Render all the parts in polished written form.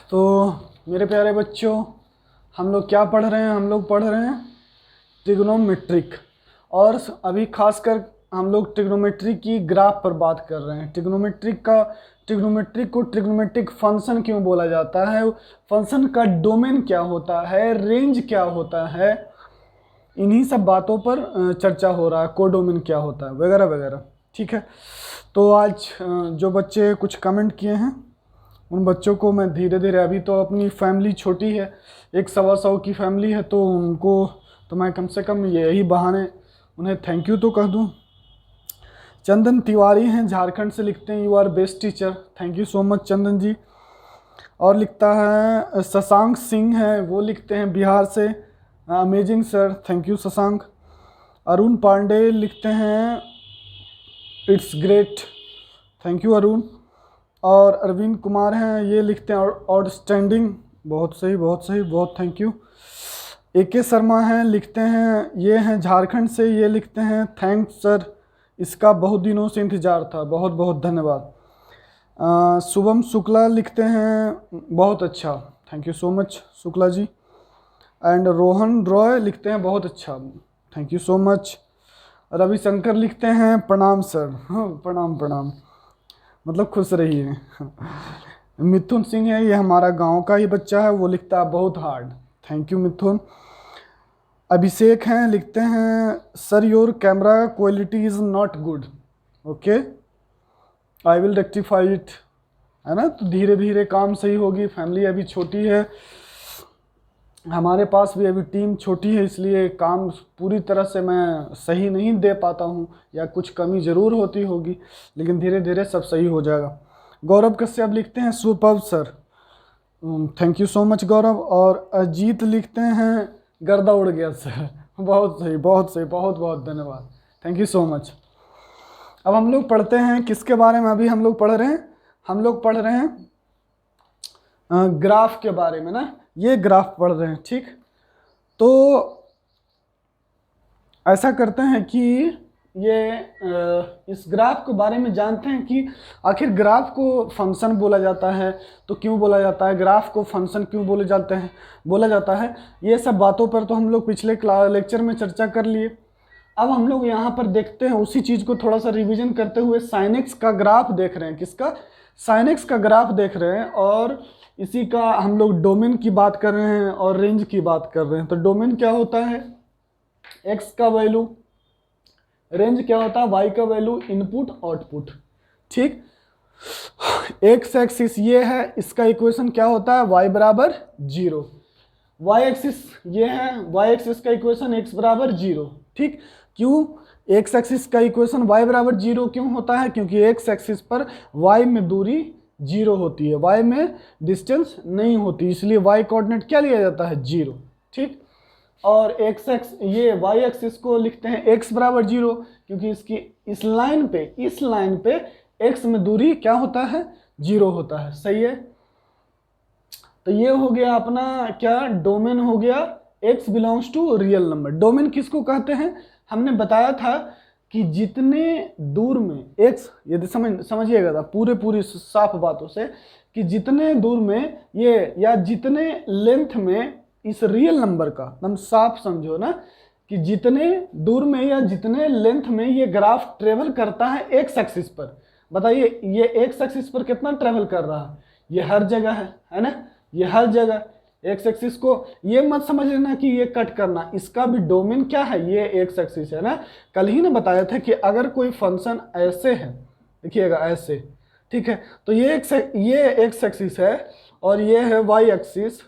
तो मेरे प्यारे बच्चों, हम लोग क्या पढ़ रहे हैं? हम लोग पढ़ रहे हैं ट्रिग्नोमेट्रिक। और अभी खासकर हम लोग ट्रिग्नोमेट्री की ग्राफ पर बात कर रहे हैं। ट्रिग्नोमेट्रिक को ट्रिग्नोमेट्रिक फंक्शन क्यों बोला जाता है, फंक्शन का डोमेन क्या होता है, रेंज क्या होता है, इन्हीं सब बातों पर चर्चा हो रहा है। कोडोमेन क्या होता है वगैरह वगैरह। ठीक है, तो आज जो बच्चे कुछ कमेंट किए हैं उन बच्चों को मैं धीरे धीरे, अभी तो अपनी फैमिली छोटी है, 100-125 की फैमिली है, तो उनको तो मैं कम से कम यही बहाने उन्हें थैंक यू तो कह दूं। चंदन तिवारी हैं, झारखंड से, लिखते हैं you are best teacher, thank you so much Chandan ji. और लिखता है शशांक सिंह है, वो लिखते हैं बिहार से, amazing sir, thank you Shashank. Arun Pandey लिखते हैं it's great, thank you Arun. और अरविंद कुमार हैं, ये लिखते हैं आउटस्टैंडिंग, बहुत सही बहुत सही, बहुत थैंक यू। AK शर्मा हैं, लिखते हैं, ये हैं झारखंड से, ये लिखते हैं थैंक्स सर, इसका बहुत दिनों से इंतज़ार था, बहुत बहुत धन्यवाद। शुभम शुक्ला लिखते हैं बहुत अच्छा, thank you so much Shukla ji. And Rohan Roy लिखते हैं बहुत अच्छा, thank you so much. Ravishankar लिखते हैं प्रणाम सर, हाँ प्रणाम प्रणाम, मतलब खुश रहिए। मिथुन सिंह है, ये हमारा गांव का ही बच्चा है, वो लिखता है बहुत हार्ड, थैंक यू मिथुन। अभिषेक हैं, लिखते हैं sir your camera quality is not good, okay I will rectify it, है ना। तो धीरे धीरे काम सही होगी, फैमिली अभी छोटी है, हमारे पास भी अभी टीम छोटी है, इसलिए काम पूरी तरह से मैं सही नहीं दे पाता हूँ, या कुछ कमी ज़रूर होती होगी, लेकिन धीरे धीरे सब सही हो जाएगा। गौरव कश्यप लिखते हैं superb sir, thank you so much Gaurav. और अजीत लिखते हैं गर्दा उड़ गया सर, बहुत सही बहुत सही, बहुत बहुत धन्यवाद, थैंक यू सो मच। अब हम लोग पढ़ते हैं किसके बारे में? अभी हम लोग पढ़ रहे हैं, हम लोग पढ़ रहे हैं ग्राफ के बारे में ना, ये ग्राफ पढ़ रहे हैं, ठीक। तो ऐसा करते हैं कि ये इस ग्राफ के बारे में जानते हैं कि आखिर ग्राफ को फंक्शन बोला जाता है तो क्यों बोला जाता है, ग्राफ को फंक्शन क्यों बोला जाता है, ये सब बातों पर तो हम लोग पिछले लेक्चर में चर्चा कर लिए। अब हम लोग यहाँ पर देखते हैं, उसी चीज़ को थोड़ा सा रिवीजन करते हुए sin x का ग्राफ देख रहे हैं। किसका? sin x का ग्राफ देख रहे हैं, और इसी का हम लोग डोमेन की बात कर रहे हैं और रेंज की बात कर रहे हैं। तो डोमेन क्या होता है? x का वैल्यू, रेंज क्या होता है? y का वैल्यू, इनपुट आउटपुट, ठीक। x एक्सिस ये है, इसका इक्वेशन क्या होता है? y बराबर 0। y एक्सिस ये है, y एक्सिस का इक्वेशन x बराबर 0, ठीक। क्यों x एक्सिस का इक्वेशन y बराबर 0 क्यों होता है? क्योंकि x एक्सिस पर y में दूरी 0 होती है, y में डिस्टेंस नहीं होती, इसलिए y कोऑर्डिनेट क्या लिया जाता है? 0, ठीक। और ये y एक्सिस को लिखते हैं x बराबर 0, क्योंकि इसकी इस लाइन पे x में दूरी क्या होता है? 0 होता है, सही है। तो ये हो गया अपना क्या? डोमेन हो गया x belongs to real number. Domain किसको कहते हैं? हमने बताया था कि जितने दूर में x, यदि समझिएगा पूरी साफ बातों से, कि जितने दूर में ये, या जितने लेंथ में इस रियल नंबर का, हम साफ समझो ना, कि जितने दूर में या जितने लेंथ में ये ग्राफ ट्रेवल करता है x एक्सिस पर, बताइए ये x एक्सिस पर कितना ट्रेवल कर रहा है? ये हर जगह है ना, ये हर जगह। एक्स एक्सिस को ये मत समझ लेना कि ये कट करना, इसका भी डोमेन क्या है? ये एक्स एक्सिस है ना। कल ही ने बताया था कि अगर कोई फंक्शन ऐसे है, देखिएगा ऐसे, ठीक है, तो ये एक्स एक्सिस है और ये है वाई एक्सिस।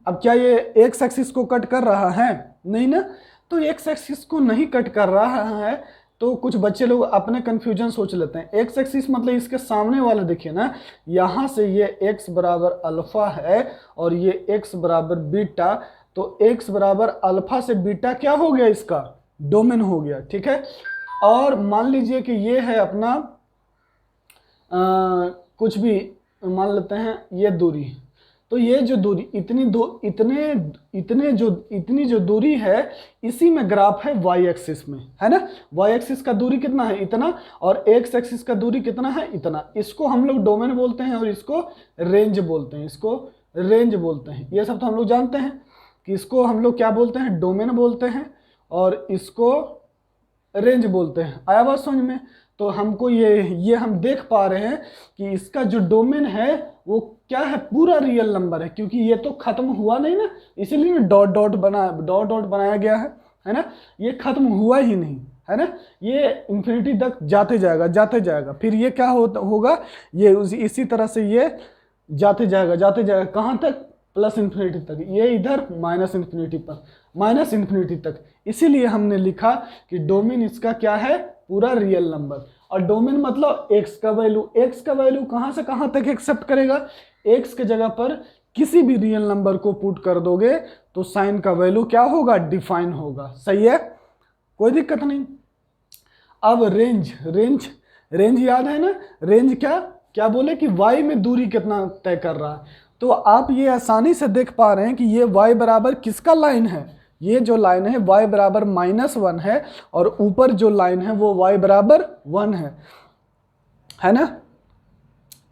अब क्या ये एक्स एक्सिस को कट कर रहा है? नहीं ना। तो एक्स एक्सिस को नहीं कट कर रहा है, तो कुछ बच्चे लोग अपने कंफ्यूजन सोच लेते हैं। एक्स एक्सिस मतलब इसके सामने वाला, देखिए ना, यहाँ से ये x बराबर अल्फा है और ये x बराबर बीटा, तो x बराबर अल्फा से बीटा क्या हो गया? इसका डोमेन हो गया, ठीक है। और मान लीजिए कि ये है अपना कुछ भी मान लेते हैं, ये दूरी, तो ये जो दूरी, इतनी जो दूरी है, इसी में ग्राफ है y एक्सिस में, है ना। y एक्सिस का दूरी कितना है? इतना। और x एक्सिस का दूरी कितना है? इतना। इसको हम लोग डोमेन बोलते हैं और इसको रेंज बोलते हैं, इसको रेंज बोलते हैं। ये सब तो हम लोग जानते हैं कि इसको हम लोग क्या बोलते हैं, डोमेन बोलते हैं, और इसको रेंज बोलते हैं। आया बात समझ में? तो हमको ये हम देख पा रहे हैं कि इसका जो डोमेन है वो क्या है, पूरा रियल नंबर है, क्योंकि ये तो खत्म हुआ नहीं ना, इसीलिए डॉट डॉट बनाया गया है ना। ये खत्म हुआ ही नहीं है ना, ये इंफिनिटी तक जाते जाएगा। फिर ये क्या होगा, ये इसी तरह से ये जाते जाएगा कहाँ तक, प्लस इन्फिनिटी तक, ये इधर माइनस इन्फिनिटी तक। इसीलिए हमने लिखा कि डोमेन इसका क्या है, पूरा रियल नंबर। और डोमेन मतलब एक्स का वैल्यू कहाँ से कहाँ तक एक्सेप्ट करेगा, एक्स के जगह पर किसी भी रियल नंबर को पुट कर दोगे तो साइन का वैल्यू क्या होगा, डिफाइन होगा। सही है, कोई दिक्कत नहीं। अब रेंज याद है ना, रेंज क्या बोले कि y में दूरी कितना तय कर रहा है। तो आप ये आसानी से देख पा रहे हैं कि ये y बराबर किसका लाइन है, ये जो लाइन है y बराबर -1 है, और ऊपर जो लाइन है वो y बराबर 1 है ना।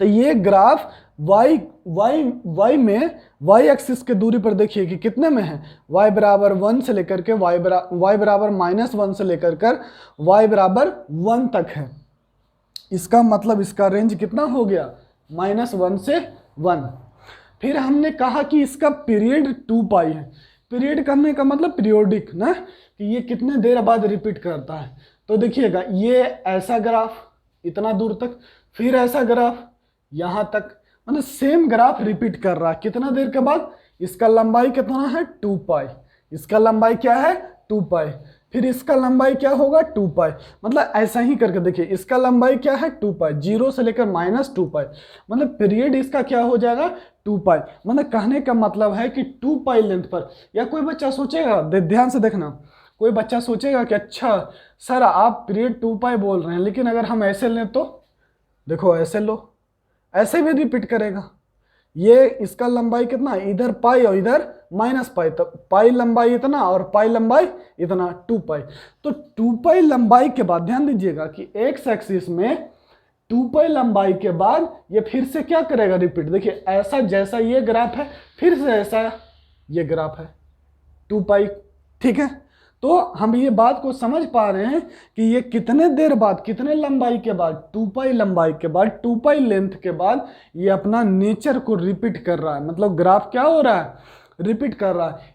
तो ये ग्राफ y में y एक्सिस के दूरी पर देखिए कि कितने में है, y बराबर 1 से लेकर के y बराबर -1 से लेकर कर y बराबर 1 तक है। इसका मतलब इसका रेंज कितना हो गया, -1 से 1। फिर हमने कहा कि इसका पीरियड 2π है। पीरियड करने का मतलब पीरियोडिक ना, कि ये कितने देर बाद रिपीट करता है। तो देखिएगा ये ऐसा ग्राफ इतना दूर तक, फिर ऐसा ग्राफ यहाँ तक, मतलब सेम ग्राफ रिपीट कर रहा है कितना देर के बाद। इसका लंबाई कितना है, 2π। इसका लंबाई क्या है, 2π। फिर इसका लंबाई क्या होगा, 2π। मतलब ऐसा ही करके देखिए, इसका लंबाई क्या है, 2π, 0 से लेकर -2π, मतलब पीरियड इसका क्या हो जाएगा, 2π। मतलब कहने का मतलब है कि 2π लेंथ पर, या कोई बच्चा सोचेगा, ध्यान से देखना, कोई बच्चा सोचेगा कि अच्छा सर आप पीरियड 2π बोल रहे हैं, लेकिन अगर हम ऐसे लें तो देखो, ऐसे लो, ऐसे भी रिपीट करेगा। ये इसका लंबाई कितना, इधर पाई और इधर -π, तो पाई लंबाई इतना और पाई लंबाई इतना, 2π। तो 2π लंबाई के बाद ध्यान दीजिएगा कि एक्स एक्सिस में 2π लंबाई के बाद ये फिर से क्या करेगा, रिपीट। देखिए ऐसा जैसा ये ग्राफ है, फिर से ऐसा ये ग्राफ है, 2π। ठीक है, तो हम ये बात को समझ पा रहे हैं कि ये कितने देर बाद, कितने लंबाई के बाद, 2π लंबाई के बाद, 2π लेंथ के बाद ये अपना नेचर को रिपीट कर रहा है। मतलब ग्राफ क्या हो रहा है, रिपीट कर रहा है।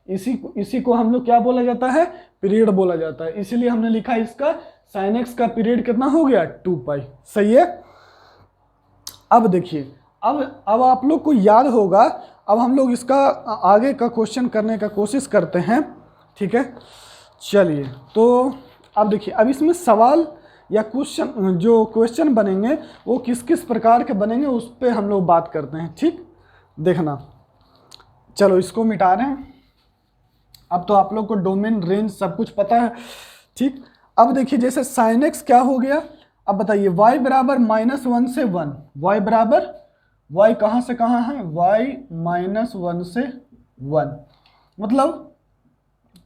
इसी को हम लोग क्या बोला जाता है, पीरियड बोला जाता है। इसीलिए हमने लिखा इसका sin x का पीरियड कितना हो गया, 2π। सही है। अब देखिए, अब आप लोग को याद होगा, अब हम लोग इसका आगे का क्वेश्चन करने का कोशिश करते हैं। ठीक है, चलिए। तो अब देखिए, अब इसमें सवाल या क्वेश्चन बनेंगे वो किस किस प्रकार के बनेंगे उस पर हम लोग बात करते हैं। ठीक, देखना। चलो इसको मिटा रहे हैं। अब तो आप लोग को डोमेन, रेंज सब कुछ पता है। ठीक, अब देखिए जैसे sin x क्या हो गया, अब बताइए y बराबर -1 से 1, y बराबर, y कहाँ से कहाँ है, y -1 से 1, मतलब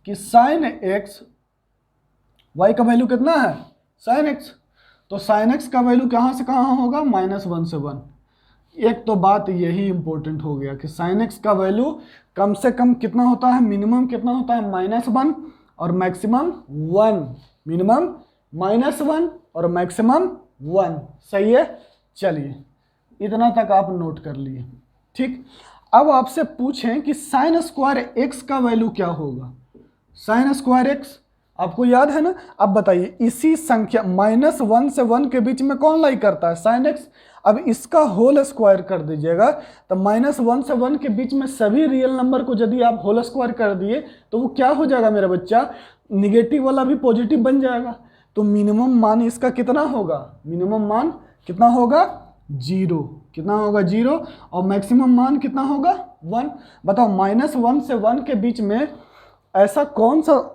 कि sin x, y का वैल्यू कितना है, sin x, तो sin x का वैल्यू कहाँ से कहाँ होगा, -1 से 1। एक तो बात यही इंपॉर्टेंट हो गया कि sin x का वैल्यू कम से कम कितना होता है, मिनिमम कितना होता है, -1 और मैक्सिमम 1, मिनिमम -1 और मैक्सिमम 1। सही है, चलिए इतना तक आप नोट कर लिए। ठीक, अब आपसे पूछें कि sin स्क्वायर x का वैल्यू क्या होगा, sin स्क्वायर x आपको याद है ना। अब बताइए, इसी संख्या -1 से 1 के बीच में कौन लाई करता है, sin x। अब इसका होल स्क्वायर कर दीजिएगा, तो -1 से 1 के बीच में सभी रियल नंबर को यदि आप होल स्क्वायर कर दिए तो वो क्या हो जाएगा मेरा बच्चा, निगेटिव वाला भी पॉजिटिव बन जाएगा। तो मिनिमम मान इसका कितना होगा, मिनिमम मान कितना होगा, 0। कितना होगा, 0। और मैक्सिमम मान कितना होगा, 1। बताओ, -1 से 1 के बीच में ऐसा कौन सा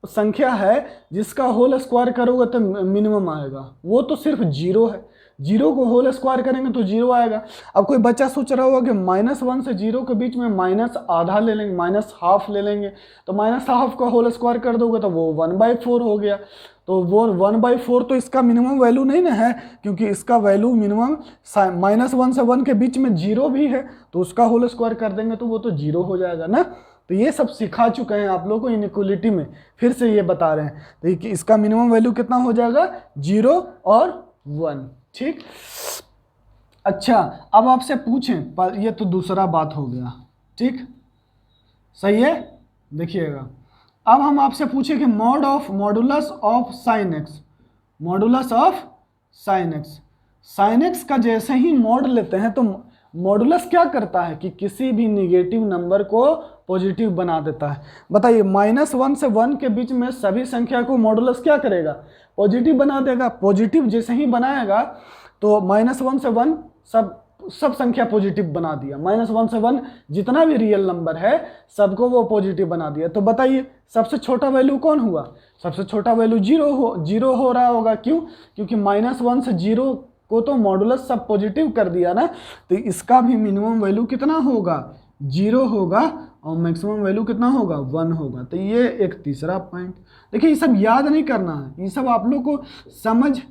संख्या है जिसका होल स्क्वायर करोगे तो मिनिमम आएगा, वो तो सिर्फ 0 है। जीरो को होल स्क्वायर करेंगे तो जीरो आएगा। अब कोई बच्चा सोच रहा होगा कि -1 से 0 के बीच में माइनस आधा ले लेंगे, माइनस हाफ ले लेंगे, तो माइनस हाफ का होल स्क्वायर कर दोगे तो वो 1/4 हो गया। तो वो 1/4 तो इसका मिनिमम वैल्यू नहीं ना है, क्योंकि इसका वैल्यू मिनिमम -1 से 1 के बीच में जीरो भी है, तो उसका होल स्क्वायर कर देंगे तो वो तो जीरो हो जाएगा ना। तो ये सब सिखा चुके हैं आप लोगों को इनइक्वलिटी में, फिर से ये बता रहे हैं। तो इसका मिनिमम वैल्यू कितना हो जाएगा, 0 और 1। ठीक, अच्छा अब आपसे पूछें, ये तो दूसरा बात हो गया, ठीक सही है। देखिएगा अब हम आपसे पूछे कि modulus of sine x, modulus of sine x, sine x का जैसे ही मॉड लेते हैं तो मॉडुलस क्या करता है कि किसी भी निगेटिव नंबर को पॉजिटिव बना देता है। बताइए -1 से 1 के बीच में सभी संख्या को मॉडुलस क्या करेगा, पॉजिटिव बना देगा। पॉजिटिव जैसे ही बनाएगा तो -1 से 1 सब संख्या पॉजिटिव बना दिया, -1 से 1 जितना भी रियल नंबर है सबको वो पॉजिटिव बना दिया। तो बताइए सबसे छोटा वैल्यू कौन हुआ, सबसे छोटा वैल्यू जीरो हो रहा होगा। क्यों, क्योंकि -1 से 0 को तो मॉडुलस सब पॉजिटिव कर दिया ना, तो इसका भी मिनिमम वैल्यू कितना होगा, 0 होगा, और मैक्सिमम वैल्यू कितना होगा, 1 होगा। तो ये एक तीसरा पॉइंट। देखिए ये सब याद नहीं करना है, ये सब आप लोग को समझ,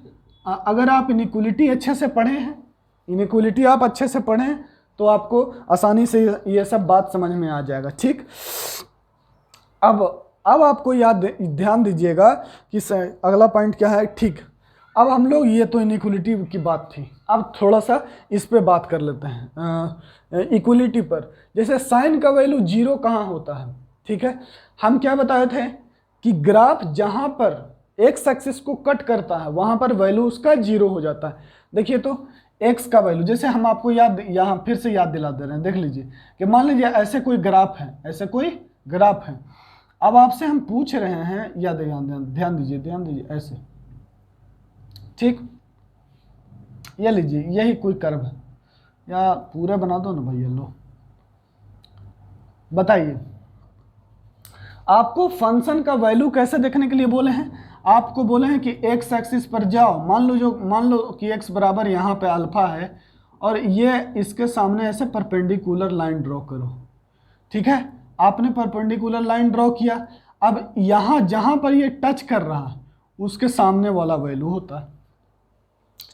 अगर आप इनइक्वलिटी अच्छे से पढ़े हैं, इनइक्वलिटी आप अच्छे से पढ़ें तो आपको आसानी से ये सब बात समझ में आ जाएगा। ठीक, अब आपको ध्यान दीजिएगा कि अगला पॉइंट क्या है। ठीक, अब हम लोग, ये तो इनइक्वलिटी की बात थी, अब थोड़ा सा इस पे बात कर लेते हैं इक्वलिटी पर। जैसे साइन का वैल्यू 0 कहाँ होता है, ठीक है, हम क्या बताए थे कि ग्राफ जहाँ पर एक्स एक्सिस को कट करता है वहाँ पर वैल्यू उसका 0 हो जाता है। देखिए तो एक्स का वैल्यू, जैसे हम आपको यहाँ फिर से याद दिला दे रहे हैं, देख लीजिए कि मान लीजिए ऐसे कोई ग्राफ है, ऐसे कोई ग्राफ है। अब आपसे हम पूछ रहे हैं, या ध्यान दीजिए ऐसे, ठीक, ये लीजिए यही कोई कर्व है, या पूरा बना दो ना भैया, लो बताइए आपको फंक्शन का वैल्यू कैसे देखने के लिए बोले हैं। आपको बोले हैं कि एक्स एक्सिस पर जाओ, मान लो कि एक्स बराबर यहाँ पे अल्फा है, और ये इसके सामने ऐसे परपेंडिकुलर लाइन ड्रॉ करो। ठीक है, आपने परपेंडिकुलर लाइन ड्रॉ किया, अब यहाँ जहाँ पर ये टच कर रहा है उसके सामने वाला वैल्यू होता है।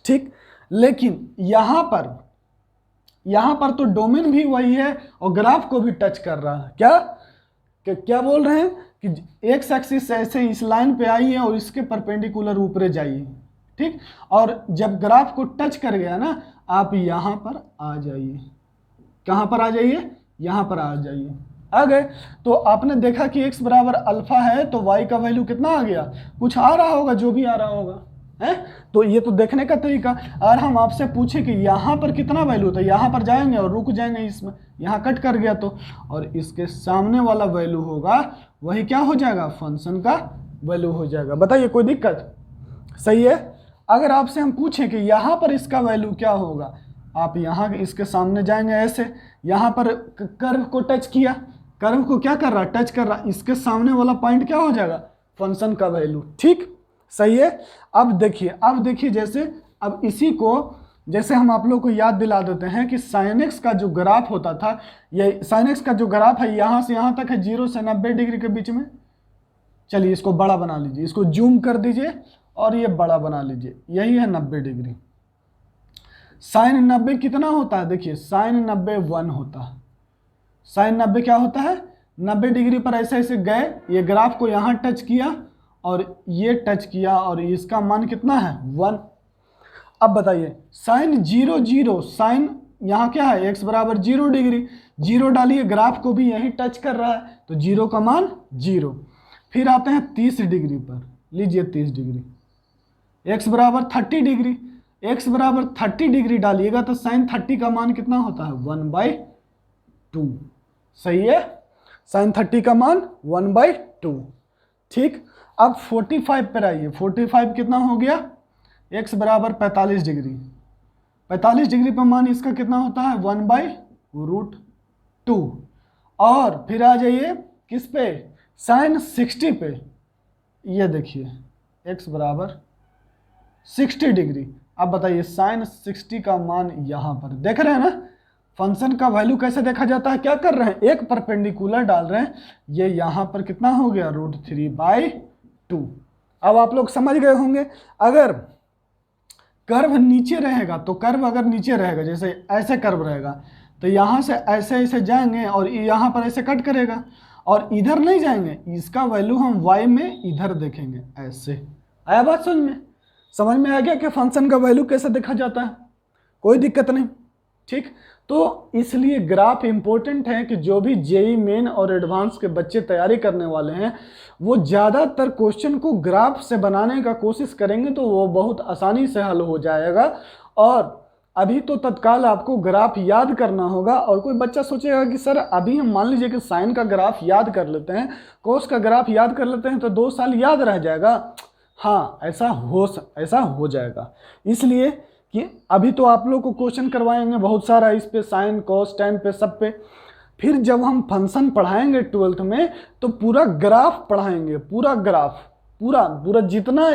ठीक, लेकिन यहाँ पर तो डोमेन भी वही है और ग्राफ को भी टच कर रहा है। क्या बोल रहे हैं कि एक्स एक्सिस ऐसे इस लाइन पे आइए और इसके परपेंडिकुलर ऊपर जाइए। ठीक, और जब ग्राफ को टच कर गया ना, आप यहाँ पर आ जाइए। कहाँ पर आ जाइए, यहाँ पर आ जाइए। आ गए तो आपने देखा कि x बराबर अल्फा है तो y का वैल्यू कितना आ गया, कुछ आ रहा होगा, जो भी आ रहा होगा है। तो ये तो देखने का तरीका। और हम आपसे पूछे कि यहाँ पर कितना वैल्यू था, यहाँ पर जाएंगे और रुक जाएंगे, इसमें यहाँ कट कर गया तो, और इसके सामने वाला वैल्यू होगा वही क्या हो जाएगा, फंक्शन का वैल्यू हो जाएगा। बताइए कोई दिक्कत, सही है। अगर आपसे हम पूछें कि यहाँ पर इसका वैल्यू क्या होगा, आप यहाँ इसके सामने जाएंगे ऐसे, यहाँ पर कर्व को टच किया, कर्व को क्या कर रहा, टच कर रहा, इसके सामने वाला पॉइंट क्या हो जाएगा, फंक्शन का वैल्यू। ठीक, सही है। अब देखिए जैसे, अब इसी को जैसे हम आप लोग को याद दिला देते हैं कि साइन एक्स का जो ग्राफ होता था, ये साइन एक्स का जो ग्राफ है यहाँ से यहाँ तक है 0 से 90 डिग्री के बीच में। चलिए इसको बड़ा बना लीजिए, इसको जूम कर दीजिए और ये बड़ा बना लीजिए, यही है 90 डिग्री। साइन 90 कितना होता है, देखिए साइन 90 1 होता है। साइन 90 क्या होता है, 90 डिग्री पर ऐसे ऐसे गए, ये ग्राफ को यहाँ टच किया और ये टच किया, और इसका मान कितना है 1। अब बताइए साइन 0 0, साइन यहाँ क्या है, x बराबर 0 डिग्री, 0 डालिए, ग्राफ को भी यही टच कर रहा है तो 0 का मान 0। फिर आते हैं 30 डिग्री पर, लीजिए 30 डिग्री, x बराबर 30 डिग्री, x बराबर 30 डिग्री डालिएगा तो साइन 30 का मान कितना होता है 1/2। सही है, साइन 30 का मान 1/2। ठीक, अब 45 पर आइए, 45 कितना हो गया, x बराबर 45 डिग्री, 45 डिग्री पर मान इसका कितना होता है 1/√2। और फिर आ जाइए किस पे, साइन 60 पे, ये देखिए x बराबर 60 डिग्री, अब बताइए साइन 60 का मान यहाँ पर देख रहे हैं ना, फंक्शन का वैल्यू कैसे देखा जाता है, क्या कर रहे हैं, एक परपेंडिकुलर डाल रहे हैं, ये यहाँ पर कितना हो गया √3/2। अब आप लोग समझ गए होंगे, अगर कर्व नीचे रहेगा तो कर्व अगर नीचे रहेगा, जैसे ऐसे कर्व रहेगा तो यहाँ से ऐसे ऐसे जाएंगे और यहाँ पर ऐसे कट करेगा, और इधर नहीं जाएंगे, इसका वैल्यू हम y में इधर देखेंगे ऐसे। आया बात समझ में आ गया कि फंक्शन का वैल्यू कैसे देखा जाता है, कोई दिक्कत नहीं, ठीक। तो इसलिए ग्राफ इंपॉर्टेंट है कि जो भी जेई मेन और एडवांस के बच्चे तैयारी करने वाले हैं वो ज़्यादातर क्वेश्चन को ग्राफ से बनाने का कोशिश करेंगे तो वो बहुत आसानी से हल हो जाएगा। और अभी तो तत्काल आपको ग्राफ याद करना होगा, और कोई बच्चा सोचेगा कि सर अभी हम मान लीजिए कि साइन का ग्राफ याद कर लेते हैं, कोस का ग्राफ याद कर लेते हैं तो 2 साल याद रह जाएगा। हाँ, ऐसा हो जाएगा, इसलिए कि अभी तो आप लोग को क्वेश्चन करवाएंगे बहुत सारा इस पे, साइन कोस टेन पे, सब पे। फिर जब हम फंक्शन पढ़ाएंगे 12th में तो पूरा ग्राफ पढ़ाएंगे, पूरा ग्राफ, पूरा जितना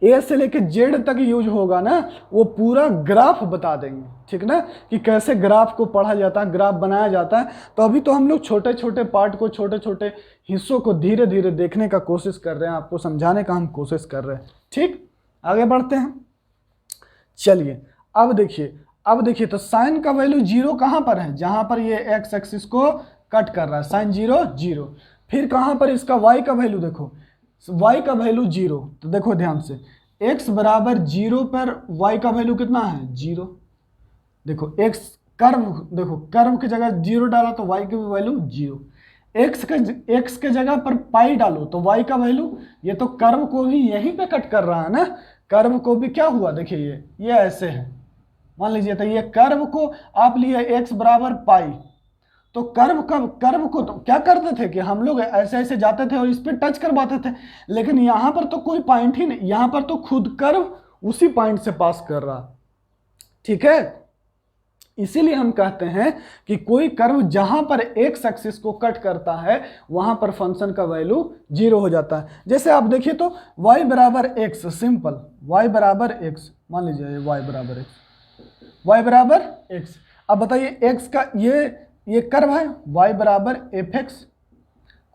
ए से लेके जेड तक यूज होगा ना वो पूरा ग्राफ बता देंगे, ठीक ना, कि कैसे ग्राफ को पढ़ा जाता है, ग्राफ बनाया जाता है। तो अभी तो हम लोग छोटे छोटे पार्ट को, छोटे छोटे हिस्सों को धीरे धीरे देखने का कोशिश कर रहे हैं, आपको समझाने का हम कोशिश कर रहे हैं, ठीक। आगे बढ़ते हैं, चलिए अब देखिए तो साइन का वैल्यू 0 कहाँ पर है, जहाँ पर ये एक्स एक्सिस को कट कर रहा है, साइन 0। फिर कहाँ पर इसका y का वैल्यू देखो, y का वैल्यू 0, तो देखो ध्यान से x बराबर 0 पर y का वैल्यू कितना है 0। देखो x कर्व, देखो कर्व की जगह 0 डाला तो y की वैल्यू 0, x के जगह पर पाई डालो तो y का वैल्यू, ये तो कर्व को भी यहीं पे कट कर रहा है ना, कर्व को भी क्या हुआ देखिए ये ऐसे है, मान लीजिए तो ये कर्व को आप लिए x बराबर पाई, तो कर्व को तो क्या करते थे कि हम लोग ऐसे ऐसे जाते थे और इस पे टच करवाते थे, लेकिन यहाँ पर तो कोई पॉइंट ही नहीं, यहाँ पर तो खुद कर्व उसी पॉइंट से पास कर रहा, ठीक है। इसीलिए हम कहते हैं कि कोई कर्व जहां पर एक्स एक्सिस को कट करता है वहां पर फंक्शन का वैल्यू 0 हो जाता है। जैसे आप देखिए तो y बराबर x, सिंपल y बराबर x, मान लीजिए y बराबर x। अब बताइए x का ये कर्व है y बराबर fx,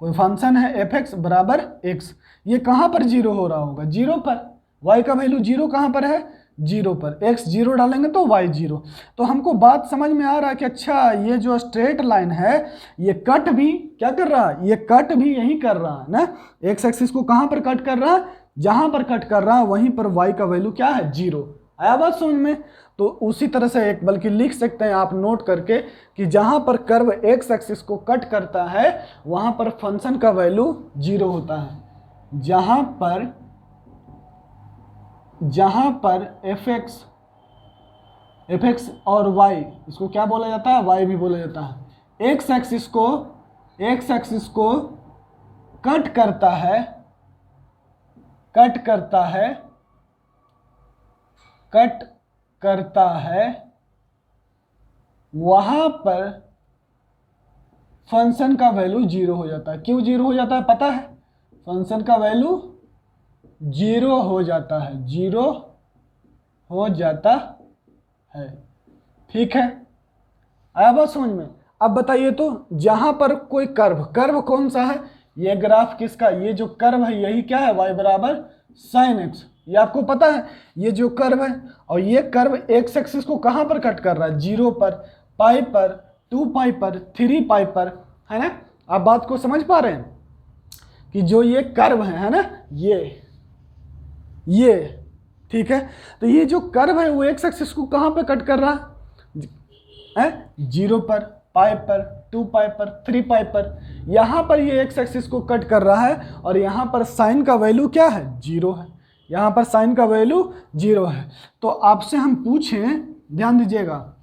कोई फंक्शन है fx बराबर x, ये कहां पर 0 हो रहा होगा 0 पर, y का वैल्यू 0 कहां पर है 0 पर, x 0 डालेंगे तो y 0। तो हमको बात समझ में आ रहा है कि अच्छा ये जो स्ट्रेट लाइन है ये कट भी क्या कर रहा है, ये कट भी यही कर रहा है ना, एक्स एक्सिस को कहां पर कट कर रहा है, जहां पर कट कर रहा है वहीं पर y का वैल्यू क्या है 0। आया बात समझ में। तो उसी तरह से एक बल्कि लिख सकते हैं आप नोट करके कि जहां पर कर्व एक्स एक्सिस को कट करता है वहां पर फंक्शन का वैल्यू 0 होता है, जहां पर fx और y, इसको क्या बोला जाता है y भी बोला जाता है, एक्स एक्सिस को कट करता है वहां पर फंक्शन का वैल्यू 0 हो जाता है। क्यों 0 हो जाता है पता है, फंक्शन का वैल्यू 0 हो जाता है, 0 हो जाता है, ठीक है। आया बात समझ में। अब बताइए तो जहां पर कोई कर्व कौन सा है, ये ग्राफ किसका, ये जो कर्व है यही क्या है y बराबर साइन x, ये आपको पता है ये जो कर्व है, और ये कर्व एक्स एक्सिस को कहां पर कट कर रहा है 0 पर, पाई पर, 2 पाई पर, 3 पाई पर, है ना। आप बात को समझ पा रहे हैं कि जो ये कर्व है ना, ये ठीक है। तो ये जो कर्व है वो एक्स एक्सिस को कहां पर कट कर रहा है 0 पर, पाई पर, 2 पाई पर, 3 पाई पर, यहां पर ये एक्स एक्सिस को कट कर रहा है, और यहां पर साइन का वैल्यू क्या है 0 है, यहां पर साइन का वैल्यू 0 है। तो आपसे हम पूछें, ध्यान दीजिएगा,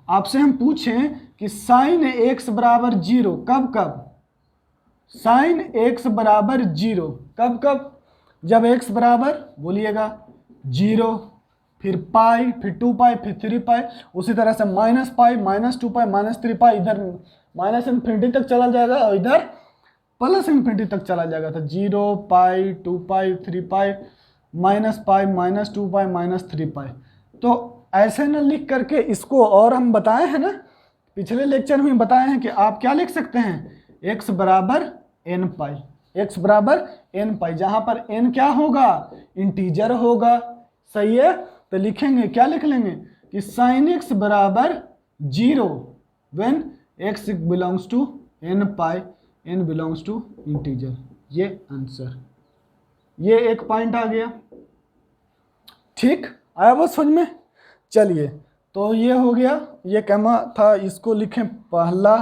आपसे हम पूछें कि साइन x बराबर 0 कब, साइन x बराबर 0 कब, जब x बराबर बोलिएगा 0, फिर पाई, फिर 2 पाई, फिर 3 पाई, उसी तरह से माइनस पाई, माइनस 2 पाई, माइनस 3 पाई, इधर माइनस इन्फिनिटी तक चला जाएगा और इधर प्लस इन्फिनिटी तक चला जाएगा। तो 0 पाई, 2 पाई, 3 पाई, माइनस पाई, माइनस 2 पाई, माइनस 3 पाई। तो ऐसे न लिख करके इसको, और हम बताए हैं ना पिछले लेक्चर में बताए हैं कि आप क्या लिख सकते हैं, x बराबर n पाई, x बराबर n पाई, जहां पर n क्या होगा, इंटीजर होगा। सही है, तो लिखेंगे क्या, लिख लेंगे कि sin x बराबर 0 when x belongs to n pi, n belongs to integer. ये आंसर, ये एक पॉइंट आ गया। ठीक, आया वो समझ में। चलिए, तो ये हो गया, ये कहना था, इसको लिखें पहला,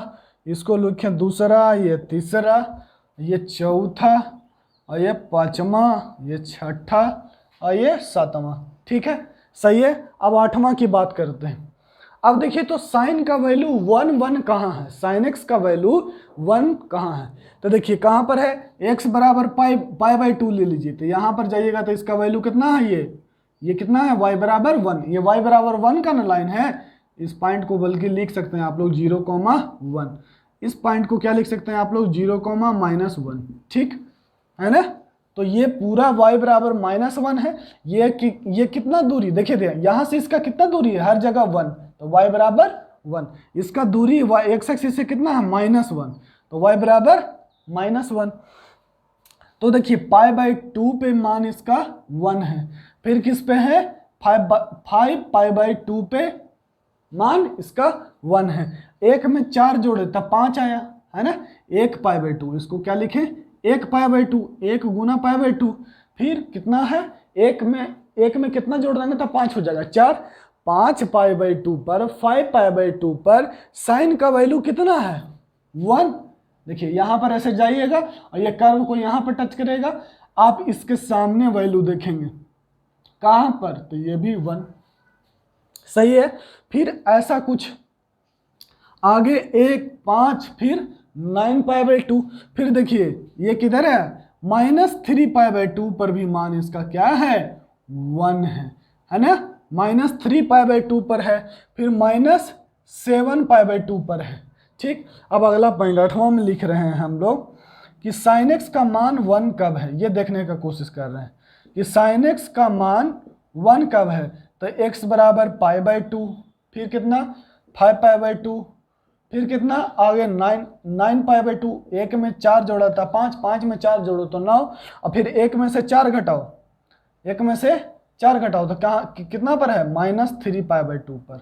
इसको लिखें दूसरा, ये तीसरा, ये चौथा, और ये पांचवा, ये छठा, और ये सातवां। ठीक है, सही है। अब आठवां की बात करते हैं। अब देखिए, तो साइन का वैल्यू 1 कहाँ है, साइन एक्स का वैल्यू 1 कहाँ है, तो देखिए कहाँ पर है, x बराबर पाई/2 ले लीजिए, तो यहाँ पर जाइएगा तो इसका वैल्यू कितना है, ये कितना है, y बराबर 1, ये y बराबर 1 का ना लाइन है। इस पॉइंट को बल्कि लिख सकते हैं आप लोग 0,1, इस पॉइंट को क्या लिख सकते हैं आप लोग, 0,-1। ठीक है ना, तो ये पूरा y बराबर -1 है। ये कितना दूरी, देखिए यहाँ से इसका कितना दूरी है, हर जगह 1, तो y बराबर 1। इसका दूरी x एक्सिस से कितना है, -1, तो y बराबर -1। तो देखिए पाई/2 पे मान इसका 1 है, फिर किस पे है, 5 पाई/2 पे मान इसका 1 है। एक में 4 जोड़े तब 5 आया, है ना, 1 पाई/2, इसको क्या लिखें, 1 पाई/2, 1 गुना पाई/2, फिर कितना है, एक में कितना जोड़ देंगे तब 5 हो जाएगा, 4, 5 पाई/2 पर 5 पाई/2 पर साइन का वैल्यू कितना है, 1। देखिए यहाँ पर ऐसे जाइएगा और ये कर्व को यहाँ पर टच करेगा, आप इसके सामने वैल्यू देखेंगे कहाँ पर, तो ये भी 1। सही है, फिर ऐसा कुछ आगे 1, 5, फिर 9 पाई/2, फिर देखिए ये किधर है, -3 पाई/2 पर भी मान इसका क्या है, 1 है ना, -3 पाई/2 पर है, फिर -7 पाई/2 पर है। ठीक, अब अगला पॉइंट 8वां में लिख रहे हैं हम लोग कि साइन एक्स का मान 1 कब है, ये देखने का कोशिश कर रहे हैं कि साइन एक्स का मान 1 कब है, तो x बराबर पाई/2, फिर कितना 5 पाई/2, फिर कितना आगे 9 पाई/2, 1 में 4 जोड़ा था 5, 5 में 4 जोड़ो तो 9, और फिर 1 में से 4 घटाओ, 1 में से 4 घटाओ तो कहाँ कितना पर है, -3 पाई/2 पर,